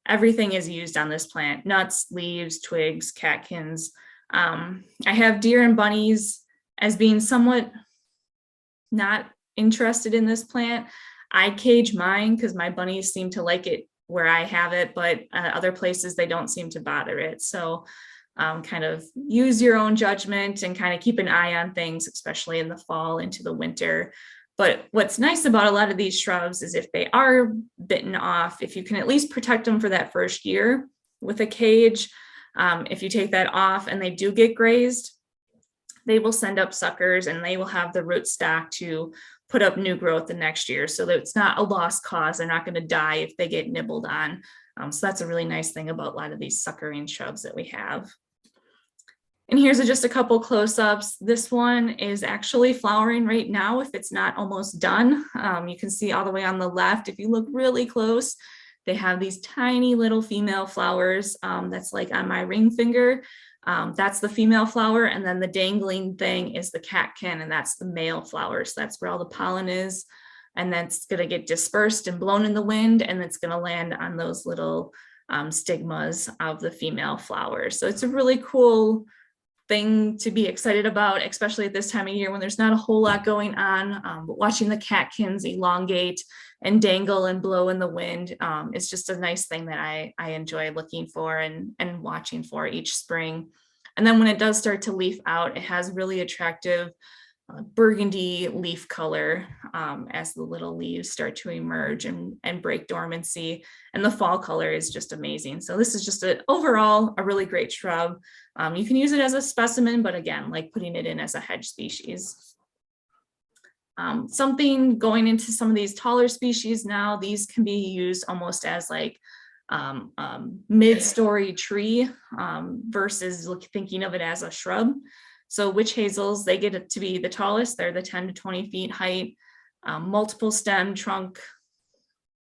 Everything is used on this plant: nuts, leaves, twigs, catkins. I have deer and bunnies as being somewhat not interested in this plant. I cage mine because my bunnies seem to like it where I have it, but other places they don't seem to bother it. So kind of use your own judgment and kind of keep an eye on things, especially in the fall into the winter. But what's nice about a lot of these shrubs is if they are bitten off, if you can at least protect them for that first year with a cage, if you take that off and they do get grazed, they will send up suckers and they will have the root stock to put up new growth the next year, so that it's not a lost cause. They're not going to die if they get nibbled on. So that's a really nice thing about a lot of these suckering shrubs that we have. And here's just a couple close-ups. This one is actually flowering right now if it's not almost done. You can see all the way on the left, if you look really close, they have these tiny little female flowers that's like on my ring finger. That's the female flower, and then the dangling thing is the catkin, and that's the male flower. So that's where all the pollen is, and that's going to get dispersed and blown in the wind, and it's going to land on those little stigmas of the female flowers. So it's a really cool thing to be excited about, especially at this time of year when there's not a whole lot going on. But watching the catkins elongate and dangle and blow in the wind is just a nice thing that I enjoy looking for and watching for each spring. And then when it does start to leaf out, it has really attractive burgundy leaf color as the little leaves start to emerge and break dormancy. And the fall color is just amazing. So this is just overall a really great shrub. You can use it as a specimen, but again, like putting it in as a hedge species. Something going into some of these taller species now, these can be used almost as like mid-story tree versus thinking of it as a shrub. So witch hazels, they get it to be the tallest. They're the 10 to 20 feet height, multiple stem trunk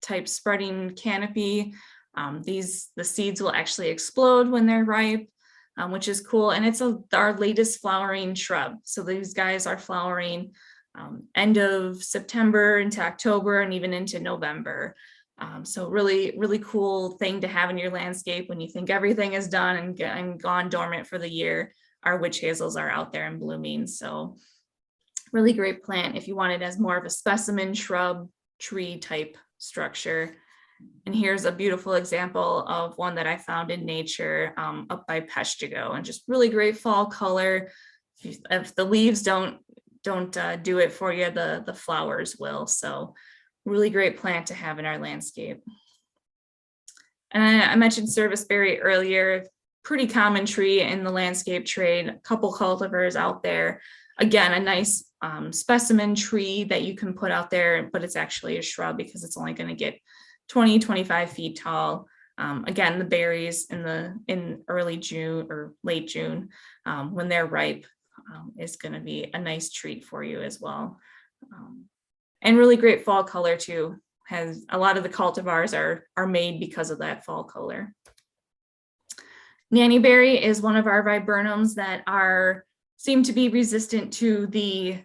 type spreading canopy. The seeds will actually explode when they're ripe, which is cool. And it's our latest flowering shrub. So these guys are flowering end of September into October and even into November. So really, really cool thing to have in your landscape when you think everything is done and gone dormant for the year. Our witch hazels are out there and blooming. So really great plant if you want it as more of a specimen shrub tree type structure. And here's a beautiful example of one that I found in nature up by Peshtigo, and just really great fall color. If the leaves don't do it for you, the flowers will. So really great plant to have in our landscape. And I mentioned serviceberry earlier, pretty common tree in the landscape trade, a couple cultivars out there. Again, a nice specimen tree that you can put out there, but it's actually a shrub because it's only going to get 20-25 feet tall. Again, the berries in early June or late June, when they're ripe, is going to be a nice treat for you as well. And really great fall color too. Has a lot of the cultivars are made because of that fall color. Nannyberry is one of our viburnums that seem to be resistant to the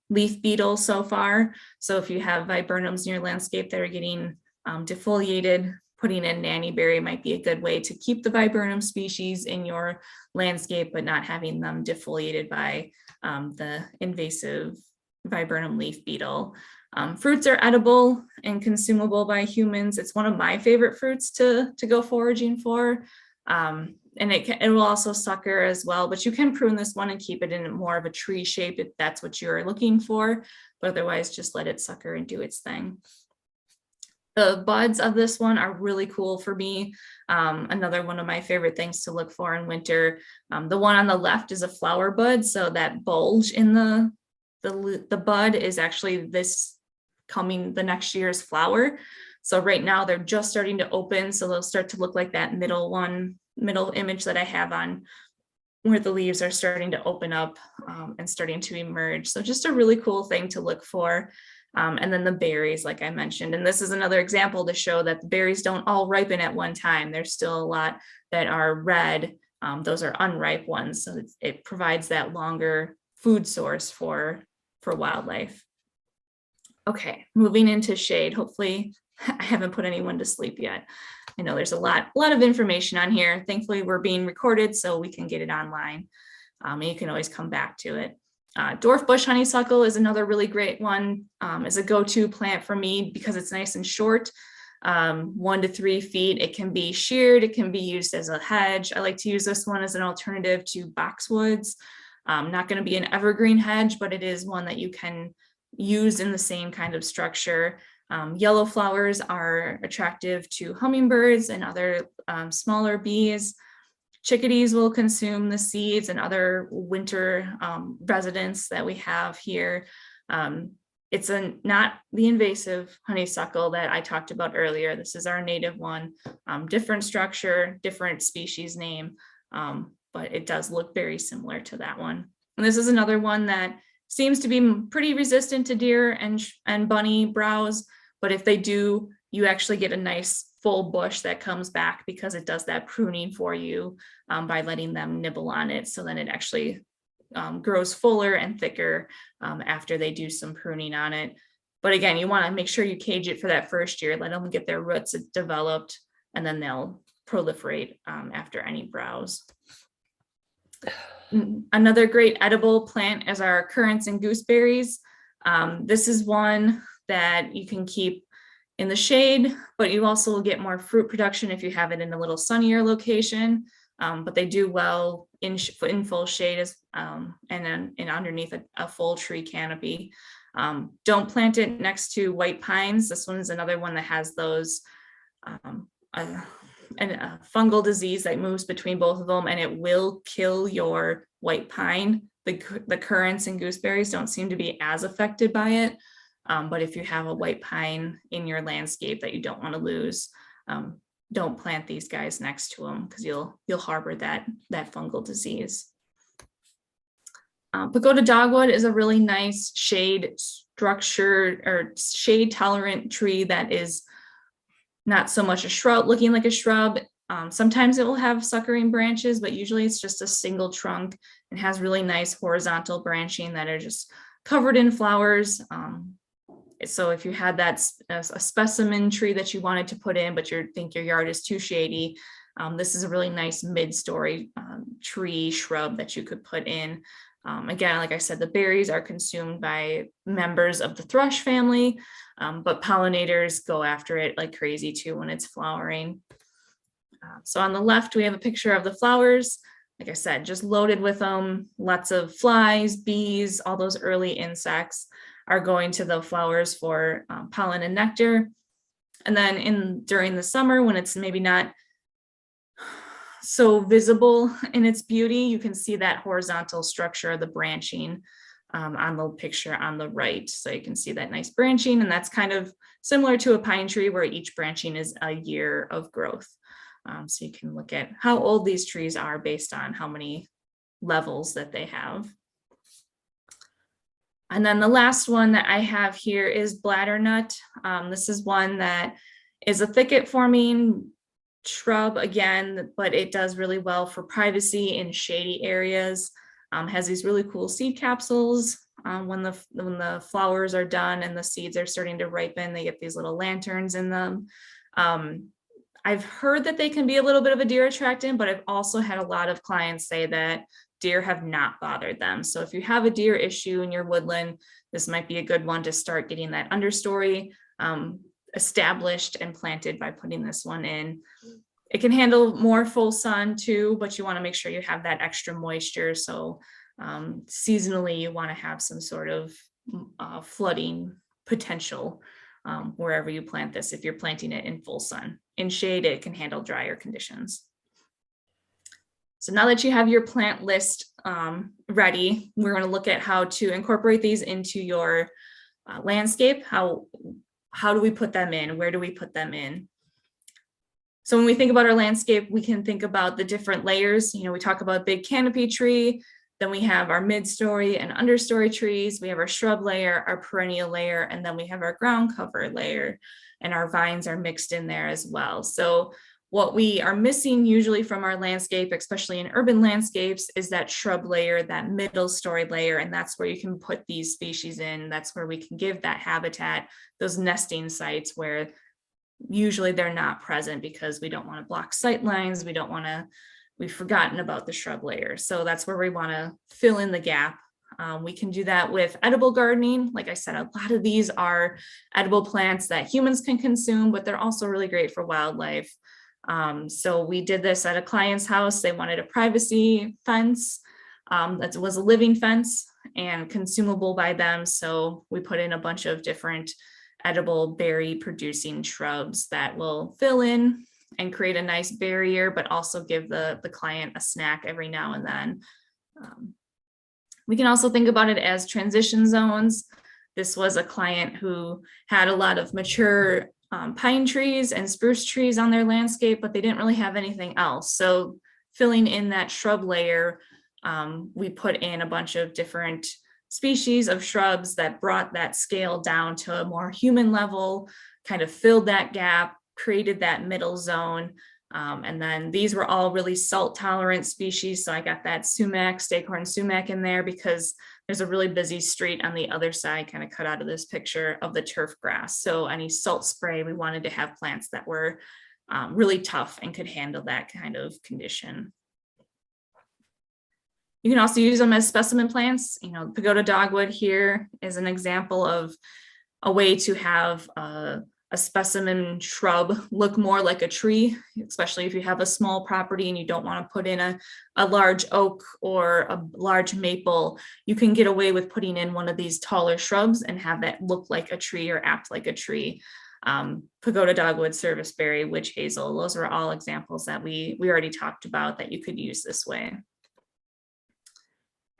leaf beetle so far. So if you have viburnums in your landscape that are getting defoliated, putting in nannyberry might be a good way to keep the viburnum species in your landscape, but not having them defoliated by the invasive viburnum leaf beetle. Fruits are edible and consumable by humans. It's one of my favorite fruits to go foraging for. And it will also sucker as well, but you can prune this one and keep it in more of a tree shape if that's what you're looking for, but otherwise just let it sucker and do its thing. The buds of this one are really cool for me. Another one of my favorite things to look for in winter. The one on the left is a flower bud, so that bulge in the bud is actually the next year's flower. So right now they're just starting to open, so they'll start to look like that middle image that I have on, where the leaves are starting to open up and starting to emerge. So just a really cool thing to look for. And then the berries, like I mentioned, and this is another example to show that the berries don't all ripen at one time. There's still a lot that are red. Those are unripe ones. So it provides that longer food source for wildlife. Okay, moving into shade. Hopefully I haven't put anyone to sleep yet. I know there's a lot of information on here. Thankfully, we're being recorded so we can get it online. And you can always come back to it. Dwarf bush honeysuckle is another really great one. Is a go-to plant for me because it's nice and short, 1 to 3 feet. It can be sheared. It can be used as a hedge. I like to use this one as an alternative to boxwoods. Not going to be an evergreen hedge, but it is one that you can use in the same kind of structure. Yellow flowers are attractive to hummingbirds and other smaller bees. Chickadees will consume the seeds and other winter residents that we have here. It's not the invasive honeysuckle that I talked about earlier. This is our native one, different structure, different species name, but it does look very similar to that one. And this is another one that seems to be pretty resistant to deer and bunny browse, but if they do, you actually get a nice full bush that comes back because it does that pruning for you by letting them nibble on it. So then it actually grows fuller and thicker after they do some pruning on it. But again, you want to make sure you cage it for that first year, let them get their roots developed, and then they'll proliferate after any browse. Another great edible plant is our currants and gooseberries. This is one that you can keep in the shade, but you also will get more fruit production if you have it in a little sunnier location. But they do well in full shade and underneath a full tree canopy. Don't plant it next to white pines. This one is another one that has those a fungal disease that moves between both of them, and it will kill your white pine. The currants and gooseberries don't seem to be as affected by it. But if you have a white pine in your landscape that you don't want to lose, don't plant these guys next to them because you'll harbor that fungal disease. Pagoda dogwood is a really nice shade structure or shade tolerant tree that is not so much a shrub, looking like a shrub. Sometimes it will have suckering branches, but usually it's just a single trunk and has really nice horizontal branching that are just covered in flowers. So if you had that as a specimen tree that you wanted to put in, but you think your yard is too shady, this is a really nice mid-story tree shrub that you could put in. Again, like I said, the berries are consumed by members of the thrush family, but pollinators go after it like crazy too when it's flowering. So on the left, we have a picture of the flowers. Like I said, just loaded with them, lots of flies, bees, all those early insects are going to the flowers for pollen and nectar. And then during the summer, when it's maybe not so visible in its beauty, you can see that horizontal structure of the branching on the picture on the right. So you can see that nice branching, and that's kind of similar to a pine tree where each branching is a year of growth. So you can look at how old these trees are based on how many levels that they have. And then the last one that I have here is bladdernut. This is one that is a thicket forming shrub again, but it does really well for privacy in shady areas. Has these really cool seed capsules. When the flowers are done and the seeds are starting to ripen, they get these little lanterns in them. I've heard that they can be a little bit of a deer attractant, but I've also had a lot of clients say that deer have not bothered them. So if you have a deer issue in your woodland, this might be a good one to start getting that understory established and planted by putting this one in. It can handle more full sun too, but you want to make sure you have that extra moisture. So seasonally, you want to have some sort of flooding potential wherever you plant this, if you're planting it in full sun. In shade, it can handle drier conditions. So now that you have your plant list ready, we're going to look at how to incorporate these into your landscape. How do we put them in? Where do we put them in? So when we think about our landscape, we can think about the different layers. We talk about big canopy tree, then we have our mid-story and understory trees. We have our shrub layer, our perennial layer, and then we have our ground cover layer, and our vines are mixed in there as well. So what we are missing usually from our landscape, especially in urban landscapes, is that shrub layer, that middle story layer, and that's where you can put these species in. That's where we can give that habitat, those nesting sites where usually they're not present because we don't want to block sight lines. We've forgotten about the shrub layer. So that's where we want to fill in the gap. We can do that with edible gardening. Like I said, a lot of these are edible plants that humans can consume, but they're also really great for wildlife. So we did this at a client's house. They wanted a privacy fence that was a living fence and consumable by them. So we put in a bunch of different edible berry producing shrubs that will fill in and create a nice barrier, but also give the client a snack every now and then. We can also think about it as transition zones. This was a client who had a lot of mature pine trees and spruce trees on their landscape, but they didn't really have anything else. So filling in that shrub layer, we put in a bunch of different species of shrubs that brought that scale down to a more human level, kind of filled that gap, created that middle zone. And then these were all really salt tolerant species. So I got that sumac, staghorn sumac in there because there's a really busy street on the other side, kind of cut out of this picture, of the turf grass. So any salt spray, we wanted to have plants that were really tough and could handle that kind of condition. You can also use them as specimen plants. Pagoda dogwood here is an example of a way to have a specimen shrub look more like a tree, especially if you have a small property and you don't want to put in a large oak or a large maple. You can get away with putting in one of these taller shrubs and have that look like a tree or act like a tree. Pagoda dogwood, serviceberry, witch hazel, those are all examples that we already talked about that you could use this way.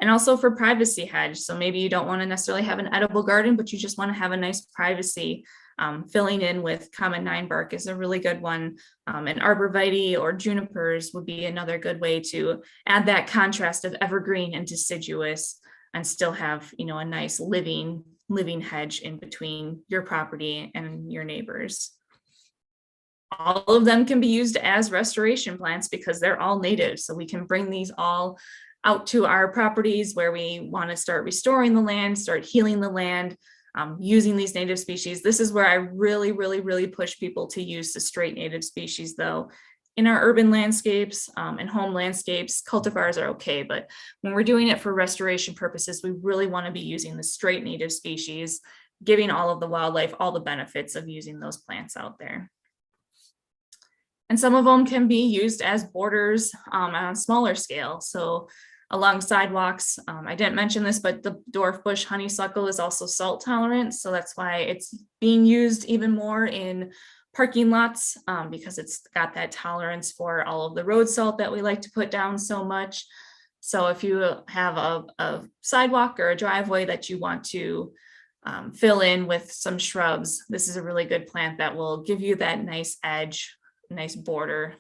And also for privacy hedge. So maybe you don't want to necessarily have an edible garden, but you just want to have a nice privacy. Filling in with common 9-bark is a really good one. And arborvitae or junipers would be another good way to add that contrast of evergreen and deciduous and still have, a nice living hedge in between your property and your neighbors. All of them can be used as restoration plants because they're all native. So we can bring these all out to our properties where we want to start restoring the land, start healing the land, using these native species. This is where I really, really, really push people to use the straight native species though. in our urban landscapes and home landscapes, cultivars are okay, but when we're doing it for restoration purposes, we really want to be using the straight native species, giving all of the wildlife all the benefits of using those plants out there. And some of them can be used as borders on a smaller scale. So along sidewalks, I didn't mention this, but the dwarf bush honeysuckle is also salt tolerant. So that's why it's being used even more in parking lots, because it's got that tolerance for all of the road salt that we like to put down so much. So if you have a sidewalk or a driveway that you want to fill in with some shrubs, this is a really good plant that will give you that nice edge, nice border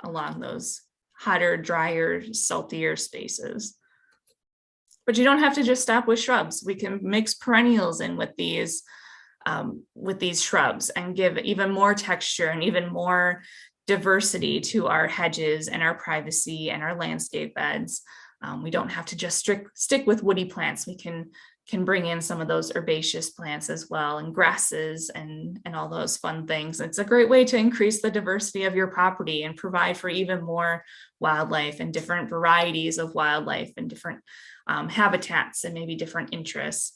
along those hotter, drier, saltier spaces. But you don't have to just stop with shrubs. We can mix perennials in with these shrubs and give even more texture and even more diversity to our hedges and our privacy and our landscape beds. We don't have to just stick with woody plants. We can bring in some of those herbaceous plants as well, and grasses and all those fun things. It's a great way to increase the diversity of your property and provide for even more wildlife and different varieties of wildlife and different habitats and maybe different interests.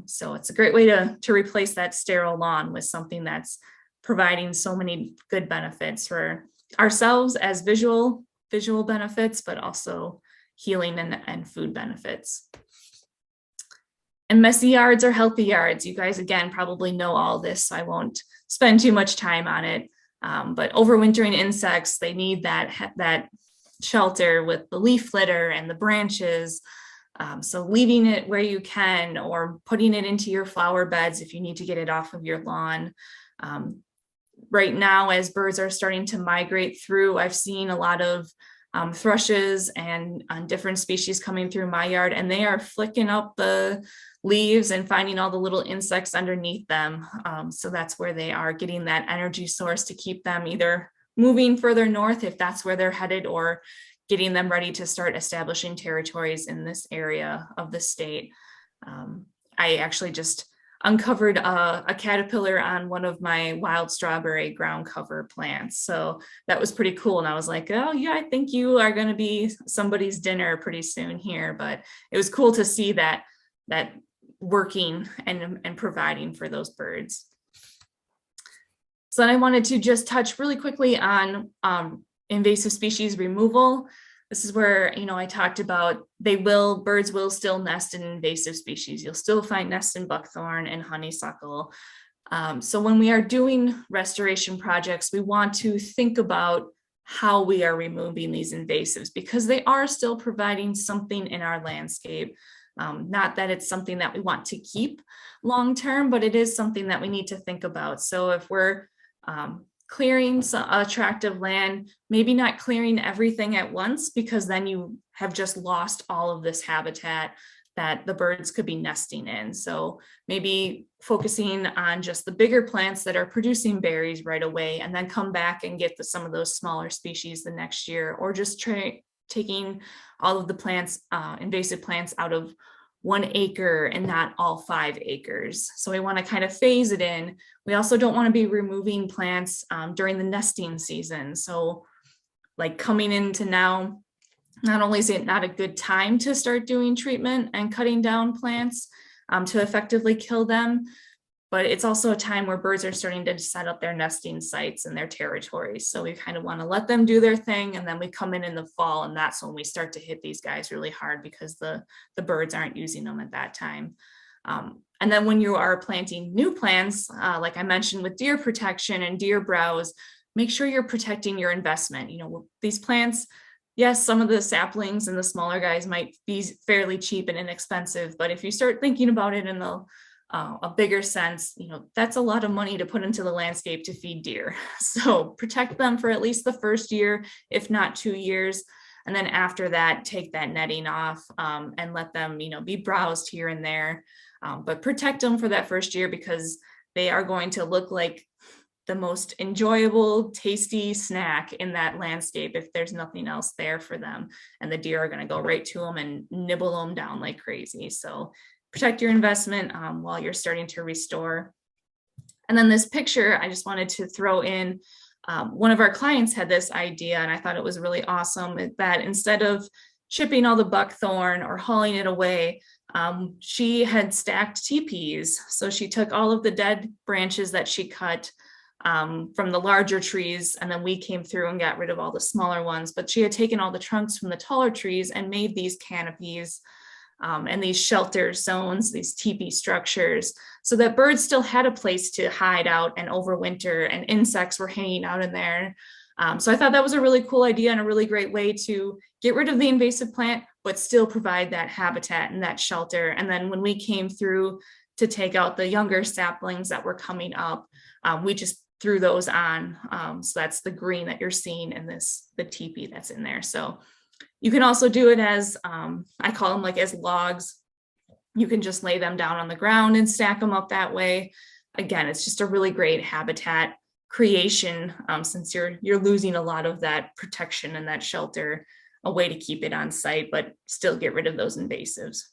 So it's a great way to replace that sterile lawn with something that's providing so many good benefits for ourselves as visual benefits, but also healing and food benefits. And messy yards are healthy yards. You guys, again, probably know all this, so I won't spend too much time on it. But overwintering insects, they need that shelter with the leaf litter and the branches. So leaving it where you can, or putting it into your flower beds if you need to get it off of your lawn. Right now, as birds are starting to migrate through, I've seen a lot of thrushes and different species coming through my yard, and they are flicking up the leaves and finding all the little insects underneath them. So that's where they are getting that energy source to keep them either moving further north if that's where they're headed, or getting them ready to start establishing territories in this area of the state. I actually just uncovered a caterpillar on one of my wild strawberry ground cover plants. So that was pretty cool. And I was like, oh yeah, I think you are going to be somebody's dinner pretty soon here. But it was cool to see that working and providing for those birds. So then I wanted to just touch really quickly on invasive species removal. This is where, I talked about birds will still nest in invasive species. You'll still find nests in buckthorn and honeysuckle. So when we are doing restoration projects, we want to think about how we are removing these invasives, because they are still providing something in our landscape. Not that it's something that we want to keep long-term, but it is something that we need to think about. So if we're clearing some attractive land, maybe not clearing everything at once, because then you have just lost all of this habitat that the birds could be nesting in. So maybe focusing on just the bigger plants that are producing berries right away, and then come back and get some of those smaller species the next year, or just taking all of the plants, invasive plants out of 1 acre and not all 5 acres. So we want to kind of phase it in. We also don't want to be removing plants during the nesting season. So like coming into now, not only is it not a good time to start doing treatment and cutting down plants to effectively kill them, but it's also a time where birds are starting to set up their nesting sites and their territories. So we kind of want to let them do their thing, and then we come in the fall, and that's when we start to hit these guys really hard, because the birds aren't using them at that time. And then when you are planting new plants, like I mentioned with deer protection and deer browse, make sure you're protecting your investment. These plants, yes, some of the saplings and the smaller guys might be fairly cheap and inexpensive, but if you start thinking about it in a bigger sense, that's a lot of money to put into the landscape to feed deer. So protect them for at least the first year, if not 2 years. And then after that, take that netting off and let them, be browsed here and there. But protect them for that first year, because they are going to look like the most enjoyable, tasty snack in that landscape if there's nothing else there for them. And the deer are going to go right to them and nibble them down like crazy. So protect your investment while you're starting to restore. And then this picture, I just wanted to throw in one of our clients had this idea, and I thought it was really awesome, that instead of chipping all the buckthorn or hauling it away, she had stacked teepees. So she took all of the dead branches that she cut from the larger trees, and then we came through and got rid of all the smaller ones. But she had taken all the trunks from the taller trees and made these canopies and these shelter zones, these teepee structures, so that birds still had a place to hide out and overwinter, and insects were hanging out in there. So I thought that was a really cool idea and a really great way to get rid of the invasive plant, but still provide that habitat and that shelter. And then when we came through to take out the younger saplings that were coming up, we just threw those on. So that's the green that you're seeing in the teepee that's in there. So you can also do it as, I call them like as logs. You can just lay them down on the ground and stack them up that way. Again, it's just a really great habitat creation, since you're losing a lot of that protection and that shelter, a way to keep it on site, but still get rid of those invasives.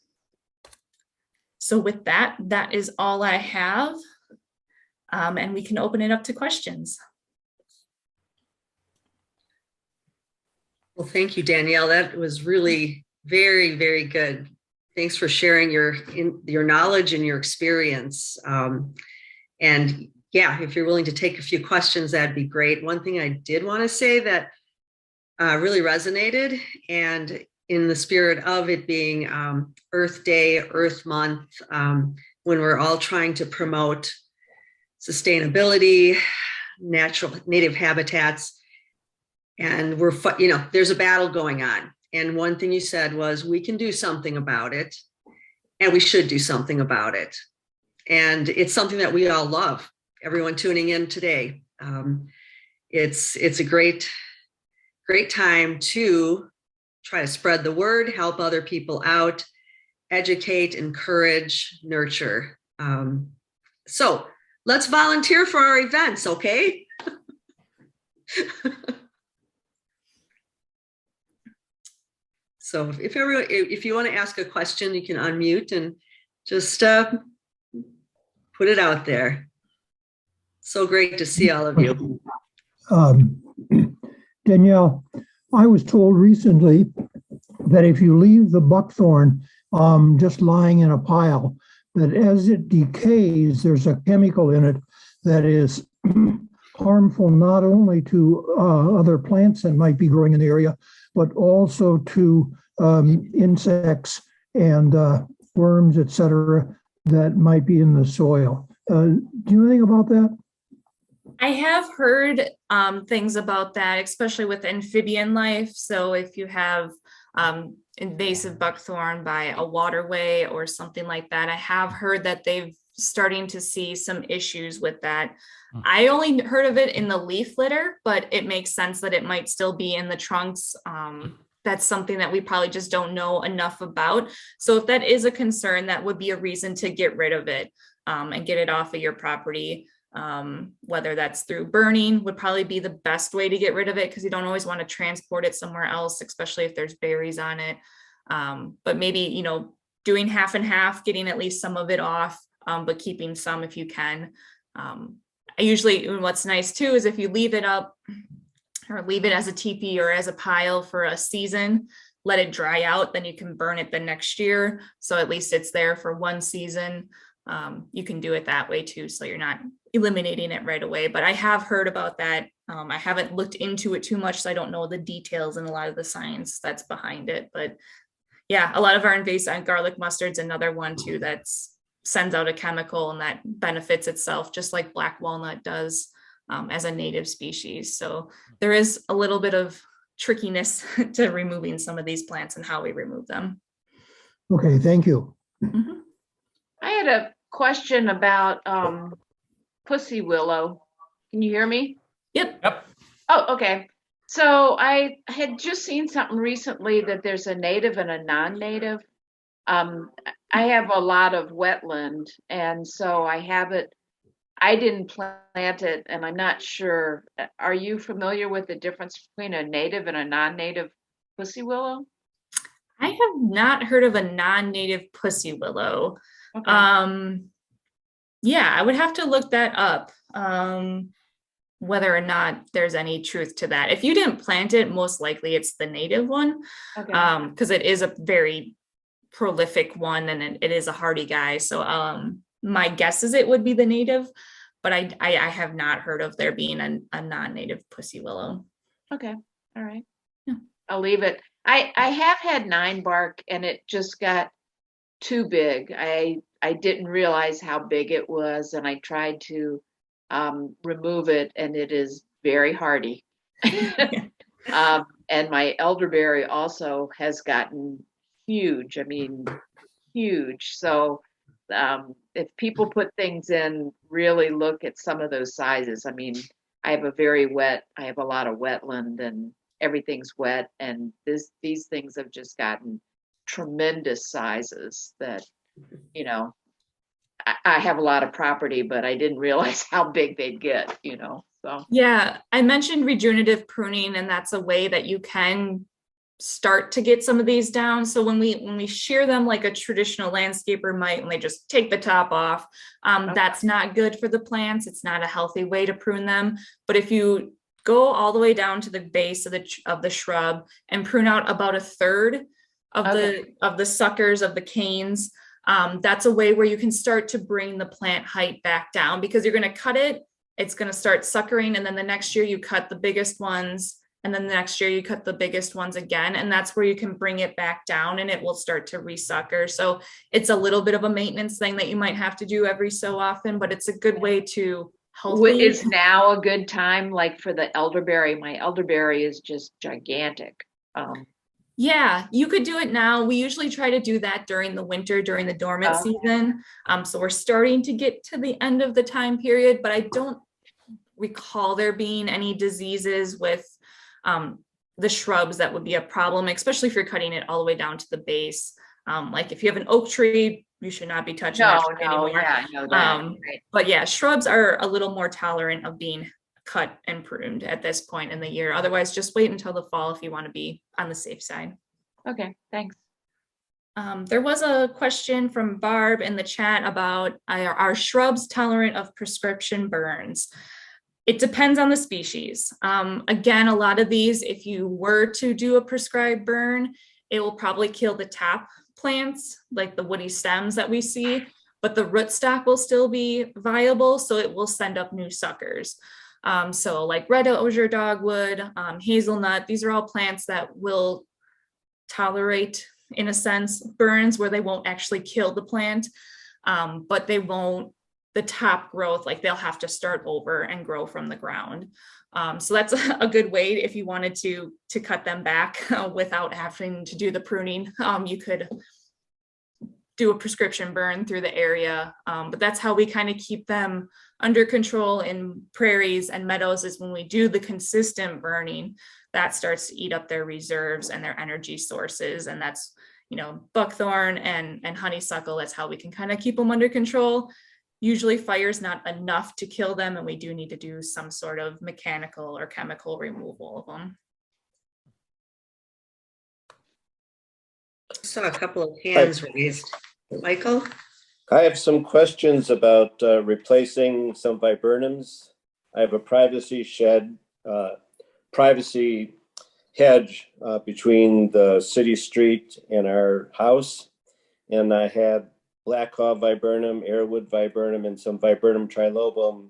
So with that, that is all I have. And we can open it up to questions. Well, thank you, Danielle. That was really very, very good. Thanks for sharing your knowledge and your experience. And yeah, if you're willing to take a few questions, that'd be great. One thing I did want to say that really resonated, and in the spirit of it being Earth Day, Earth Month, when we're all trying to promote sustainability, natural native habitats, and there's a battle going on. And one thing you said was, we can do something about it, and we should do something about it. And it's something that we all love. Everyone tuning in today, it's a great time to try to spread the word, help other people out, educate, encourage, nurture. So let's volunteer for our events, okay? So if you want to ask a question, you can unmute and just put it out there. So great to see all of you. Danielle, I was told recently that if you leave the buckthorn just lying in a pile, that as it decays, there's a chemical in it that is harmful not only to other plants that might be growing in the area, but also to insects and worms, etc., that might be in the soil. Do you know anything about that? I have heard things about that, especially with amphibian life. So if you have invasive buckthorn by a waterway or something like that, I have heard that they've starting to see some issues with that. I only heard of it in the leaf litter, but it makes sense that it might still be in the trunks. That's something that we probably just don't know enough about. So if that is a concern, that would be a reason to get rid of it and get it off of your property. Whether that's through burning would probably be the best way to get rid of it, because you don't always want to transport it somewhere else, especially if there's berries on it. But maybe, doing half and half, getting at least some of it off, but keeping some if you can. What's nice too is if you leave it up or leave it as a teepee or as a pile for a season, let it dry out, then you can burn it the next year. So at least it's there for one season. You can do it that way too, so you're not eliminating it right away. But I have heard about that. I haven't looked into it too much, so I don't know the details and a lot of the science that's behind it. But yeah, a lot of our invasive garlic mustard's another one too that sends out a chemical and that benefits itself, just like black walnut does as a native species. So there is a little bit of trickiness to removing some of these plants and how we remove them. Okay, thank you. Mm-hmm. I had a question about pussy willow. Can you hear me? Yep. Oh, okay. So I had just seen something recently that there's a native and a non-native. I have a lot of wetland, and so I didn't plant it, and I'm not sure. Are you familiar with the difference between a native and a non-native pussy willow? I have not heard of a non-native pussy willow. Okay. Yeah, I would have to look that up. whether or not there's any truth to that. If you didn't plant it, most likely it's the native one, Okay. because it is a very prolific one and it is a hardy guy. So my guess is it would be the native, but I have not heard of there being a non-native pussy willow. Okay. All right. Yeah. I'll leave it. I have had 9 bark and it just got too big. I didn't realize how big it was, and I tried to remove it, and it is very hardy. And my elderberry also has gotten huge. I mean, huge. So if people put things in, really look at some of those sizes. I mean, I have a lot of wetland and everything's wet, and these things have just gotten tremendous sizes that, you know, I have a lot of property, but I didn't realize how big they'd get, you know, so. Yeah, I mentioned regenerative pruning, and that's a way that you can start to get some of these down. So when we shear them like a traditional landscaper might, when they just take the top off, that's not good for the plants. It's not a healthy way to prune them. But if you go all the way down to the base of the shrub and prune out about a third of the suckers of the canes, that's a way where you can start to bring the plant height back down, because you're going to cut it, it's going to start suckering, and then the next year you cut the biggest ones, and then the next year you cut the biggest ones again, and that's where you can bring it back down and it will start to resucker. So it's a little bit of a maintenance thing that you might have to do every so often, but it's a good way to healthily. Is now a good time, like for the elderberry? My elderberry is just gigantic. Yeah, you could do it now. We usually try to do that during the winter, during the dormant season. So we're starting to get to the end of the time period, but I don't recall there being any diseases with the shrubs that would be a problem, especially if you're cutting it all the way down to the base. Like if you have an oak tree, you should not be touching that tree anymore. Yeah, I know that. Right. But yeah, shrubs are a little more tolerant of being cut and pruned at this point in the year. Otherwise, just wait until the fall if you want to be on the safe side. Okay, thanks. There was a question from Barb in the chat about are shrubs tolerant of prescription burns? It depends on the species. Again, a lot of these, if you were to do a prescribed burn, it will probably kill the top plants, like the woody stems that we see, but the rootstock will still be viable, so it will send up new suckers. So like red osier dogwood, hazelnut, these are all plants that will tolerate, in a sense, burns where they won't actually kill the plant, but they won't, the top growth, like they'll have to start over and grow from the ground. So that's a good way if you wanted to cut them back without having to do the pruning. You could do a prescription burn through the area, but that's how we kind of keep them under control in prairies and meadows, is when we do the consistent burning, that starts to eat up their reserves and their energy sources. And that's, you know, buckthorn and honeysuckle. That's how we can kind of keep them under control. Usually fire's not enough to kill them, and we do need to do some sort of mechanical or chemical removal of them. I saw a couple of hands raised. Michael? I have some questions about replacing some viburnums. I have a privacy hedge between the city street and our house. And I had black haw viburnum, airwood viburnum, and some viburnum trilobum.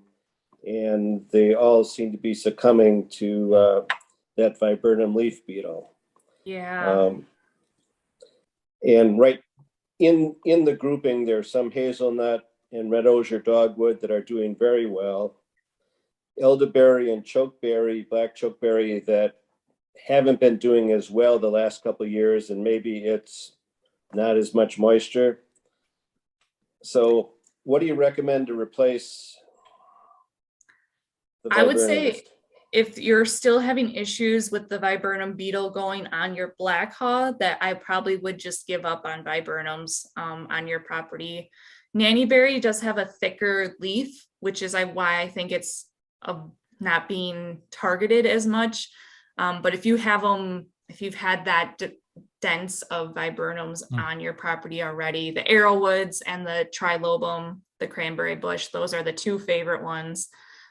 And they all seem to be succumbing to that viburnum leaf beetle. Yeah. And right in the grouping, there's some hazelnut and red osier dogwood that are doing very well. Elderberry and chokeberry, black chokeberry, that haven't been doing as well the last couple of years, and maybe it's not as much moisture. So what do you recommend to replace the I would viburnums? say if you're still having issues with the viburnum beetle going on your black haw, that I probably would just give up on viburnums on your property. Nannyberry does have a thicker leaf, which is why I think it's not being targeted as much. But if you have them, if you've had that dense of viburnums on your property already, the arrowwoods and the trilobum, the cranberry bush, those are the two favorite ones.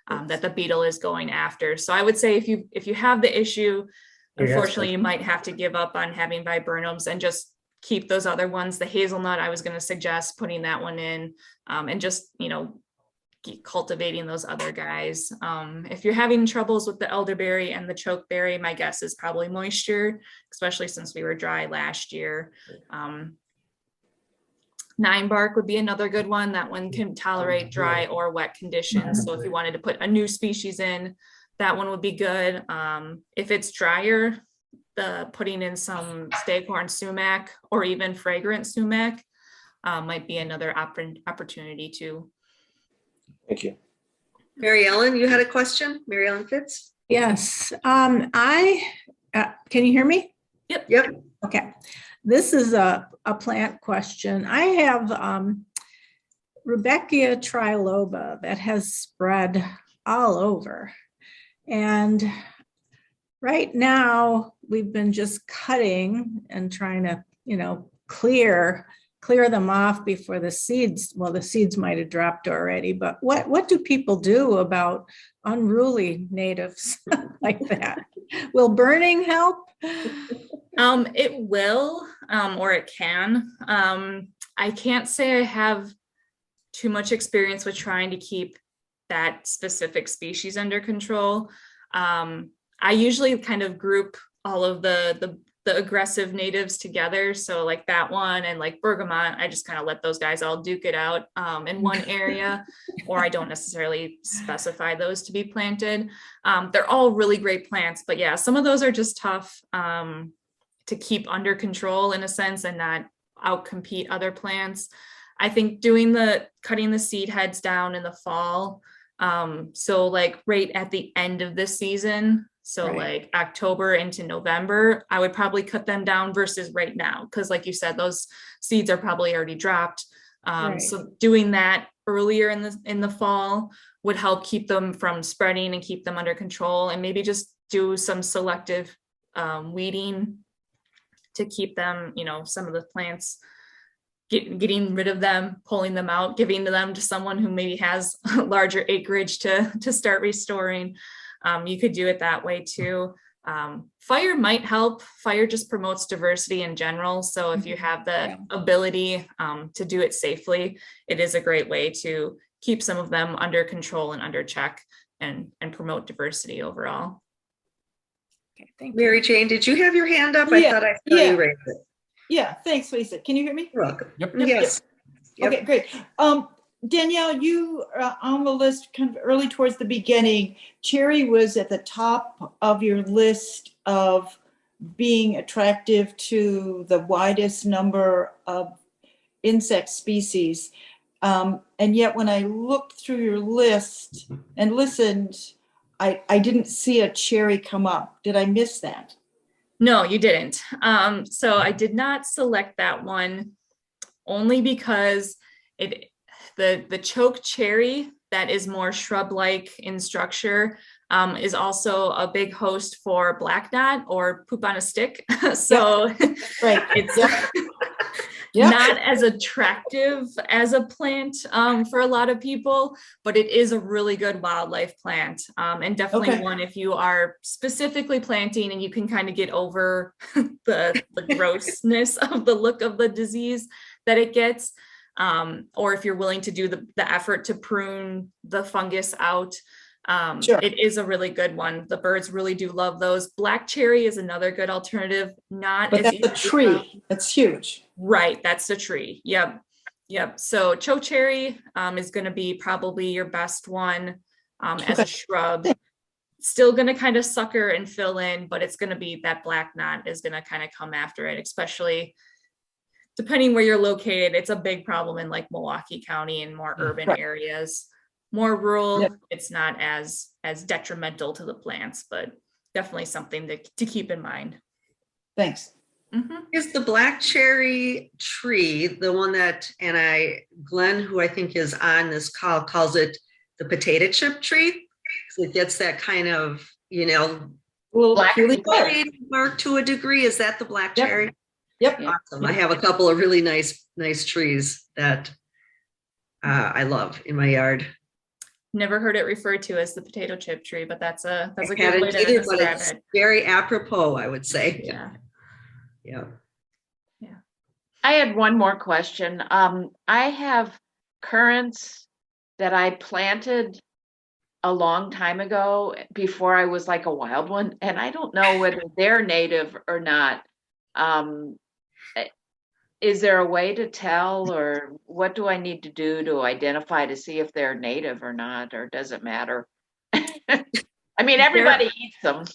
that the beetle is going after. So I would say if you have the issue, unfortunately, you might have to give up on having viburnums and just keep those other ones. The hazelnut, I was going to suggest putting that one in, and just, keep cultivating those other guys. If you're having troubles with the elderberry and the chokeberry, my guess is probably moisture, especially since we were dry last year. 9-bark would be another good one. That one can tolerate dry or wet conditions. So if you wanted to put a new species in, that one would be good. If it's drier, putting in some staghorn sumac or even fragrant sumac might be another opportunity too. Thank you. Mary Ellen, you had a question? Mary Ellen Fitz? Yes, can you hear me? Yep. Okay, this is a plant question. I have Rudbeckia triloba that has spread all over. And right now we've been just cutting and trying to, clear them off before the seeds, well, the seeds might have dropped already, but what do people do about unruly natives like that? Will burning help? It will, or it can. I can't say I have too much experience with trying to keep that specific species under control. I usually kind of group all of the aggressive natives together. So like that one and like bergamot, I just kind of let those guys all duke it out in one area, or I don't necessarily specify those to be planted. They're all really great plants, but yeah, some of those are just tough to keep under control in a sense and not outcompete other plants. I think cutting the seed heads down in the fall. So like right at the end of the season, so Right. like October into November, I would probably cut them down versus right now. Cause like you said, those seeds are probably already dropped. Right. So doing that earlier in the fall would help keep them from spreading and keep them under control, and maybe just do some selective weeding to keep them, some of the plants, getting rid of them, pulling them out, giving them to someone who maybe has larger acreage to start restoring. You could do it that way too. Fire might help. Fire just promotes diversity in general. So if you have the ability to do it safely, it is a great way to keep some of them under control and under check and promote diversity overall. Okay, thank you. Mary Jane, did you have your hand up? I Yeah, thought I saw yeah. you raise it. Yeah, thanks, Lisa. Can you hear me? You're welcome. Yep. Yes. Yep. Okay, great. Danielle, you on the list kind of early towards the beginning. Cherry was at the top of your list of being attractive to the widest number of insect species. And yet when I looked through your list and listened, I didn't see a cherry come up. Did I miss that? No, you didn't. So I did not select that one only because the choke cherry that is more shrub-like in structure is also a big host for black knot or poop on a stick. So Right. it's Yep. not as attractive as a plant for a lot of people, but it is a really good wildlife plant, and definitely Okay. one if you are specifically planting and you can kind of get over the grossness of the look of the disease that it gets, or if you're willing to do the effort to prune the fungus out. Sure. It is a really good one. The birds really do love those. Black cherry is another good alternative. Not But as that's a easy to tree. grow. That's huge. Right, that's the tree. Yep. So chokecherry is going to be probably your best one as a shrub. Still going to kind of sucker and fill in, but it's going to be that black knot is going to kind of come after it, especially depending where you're located. It's a big problem in like Milwaukee County and more urban Right. areas. More rural, Yep. it's not as detrimental to the plants, but definitely something to keep in mind. Thanks. Mhm. Is the black cherry tree the one that, Glenn, who I think is on this call, calls it the potato chip tree? So it gets that kind of, Little black peely color. mark to a degree. Is that the black Yep. cherry? Yep. Awesome. I have a couple of really nice trees that I love in my yard. never heard it referred to as the potato chip tree, but that's a I good hadn't way to either, but describe it's it. very apropos, I would say. Yeah. Yeah. I had one more question. I have currants that I planted a long time ago before I was like a wild one, and I don't know whether they're native or not. Is there a way to tell, or what do I need to do to identify to see if they're native or not, or does it matter? I mean, everybody eats them.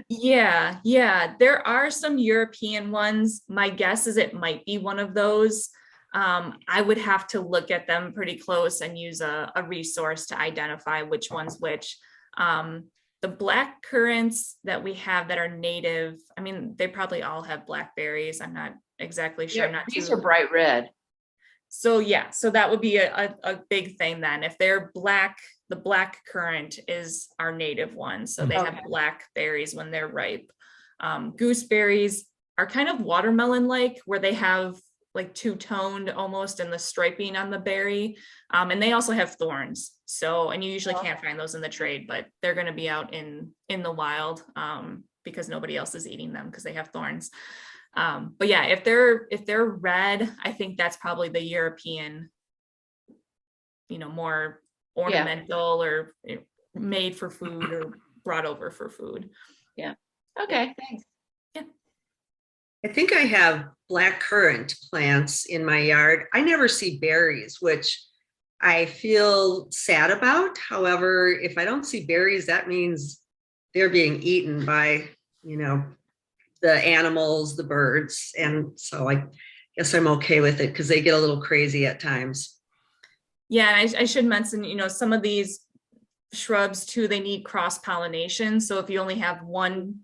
Yeah, yeah. There are some European ones. My guess is it might be one of those. I would have to look at them pretty close and use a resource to identify which one's which. The black currants that we have that are native, I mean, they probably all have blackberries. I'm not exactly sure. I'm not These too. are bright red. So yeah, so that would be a big thing then. If they're black, the black currant is our native one. So they have black berries when they're ripe. Gooseberries are kind of watermelon-like, where they have like two-toned almost in the striping on the berry. And they also have thorns. So, and you usually can't find those in the trade, but they're going to be out in the wild because nobody else is eating them because they have thorns. But yeah, if they're red, I think that's probably the European, more ornamental or made for food or brought over for food. Yeah. Okay, thanks. I think I have black currant plants in my yard. I never see berries, which I feel sad about. However, if I don't see berries, that means they're being eaten by, the animals, the birds. And so I guess I'm okay with it because they get a little crazy at times. Yeah, I should mention, some of these shrubs too, they need cross-pollination. So if you only have one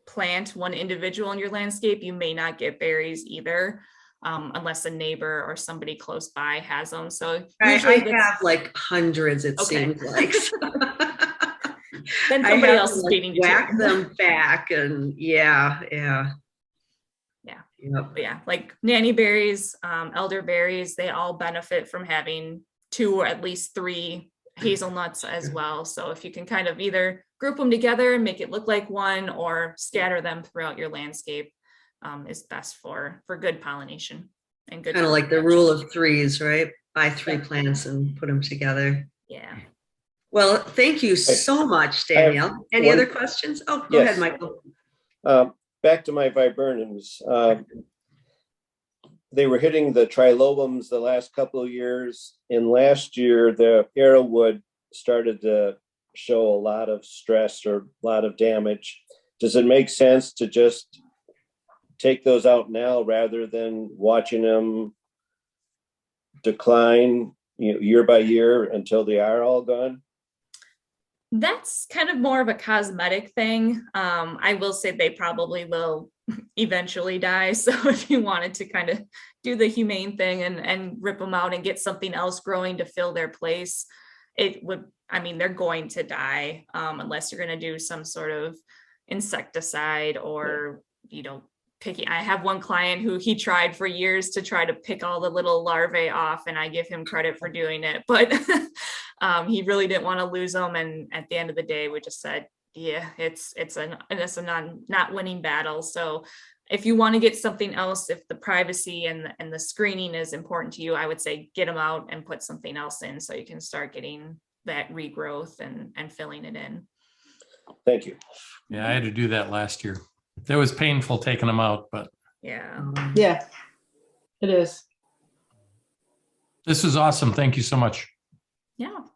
plant, one individual in your landscape, you may not get berries either, unless a neighbor or somebody close by has them. So usually I have like hundreds, it seems like. Then somebody else is beating you. Whack them back, and yeah. But yeah, like nanny berries, elderberries, they all benefit from having 2 or at least 3 hazelnuts as well. So if you can kind of either group them together and make it look like one, or scatter them throughout your landscape, is best for good pollination and good. Kind of like the rule of 3s, right? Buy 3 plants and put them together. Yeah. Well, thank you so much, Danielle. Any other questions? Oh, go ahead, Michael. Back to my viburnums. They were hitting the trilobums the last couple of years. And last year, the arrowwood started to show a lot of stress or a lot of damage. Does it make sense to just take those out now rather than watching them decline, year by year until they are all gone? That's kind of more of a cosmetic thing. I will say they probably will eventually die. So if you wanted to kind of do the humane thing and rip them out and get something else growing to fill their place, they're going to die unless you're going to do some sort of insecticide or, I have one client who he tried for years to try to pick all the little larvae off, and I give him credit for doing it, but he really didn't want to lose them. And at the end of the day, we just said, yeah, it's a not winning battle. So if you want to get something else, if the privacy and the screening is important to you, I would say get them out and put something else in so you can start getting that regrowth and filling it in. Thank you. Yeah, I had to do that last year. It was painful taking them out, but yeah, it is. This is awesome. Thank you so much.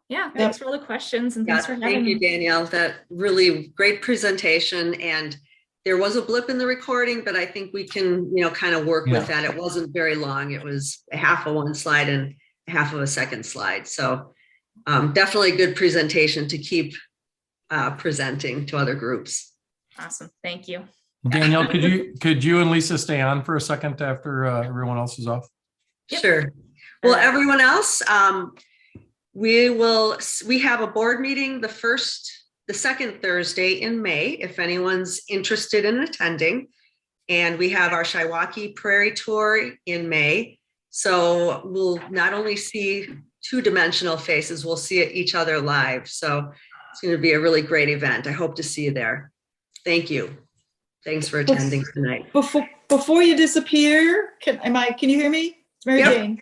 Yeah. Thanks for all the questions and thanks for having Thank you, me. Danielle. That really great presentation. And there was a blip in the recording, but I think we can, kind of work with that. It wasn't very long. It was a half of one slide and half of a second slide. So definitely a good presentation to keep presenting to other groups. Awesome. Thank you. Danielle, could you and Lisa stay on for a second after everyone else is off? Yep. Sure. Well, everyone else, we have a board meeting the second Thursday in May, if anyone's interested in attending. And we have our Shiwaukee Prairie Tour in May. So we'll not only see two-dimensional faces. We'll see each other live. So it's going to be a really great event. I hope to see you there. Thank you. Thanks for attending tonight. Before you disappear, can you hear me? It's Mary Yep. Jane.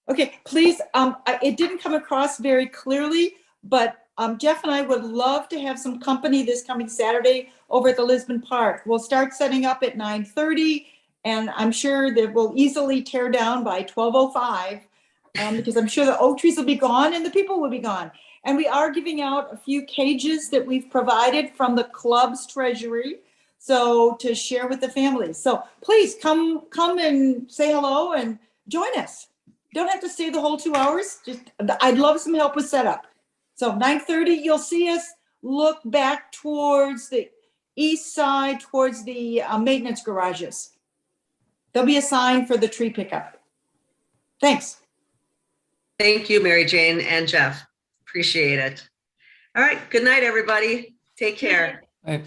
Okay, please, it didn't come across very clearly, but Jeff and I would love to have some company this coming Saturday over at the Lisbon Park. We'll start setting up at 9:30, and I'm sure that we'll easily tear down by 12:05, because I'm sure the oak trees will be gone and the people will be gone. And we are giving out a few cages that we've provided from the club's treasury, so to share with the families. So please come and say hello and join us. Don't have to stay the whole 2 hours. I'd love some help with setup. So 9:30, you'll see us look back towards the east side, towards the maintenance garages. There'll be a sign for the tree pickup. Thanks. Thank you, Mary Jane and Jeff. Appreciate it. All right. Good night, everybody. Take care. Right.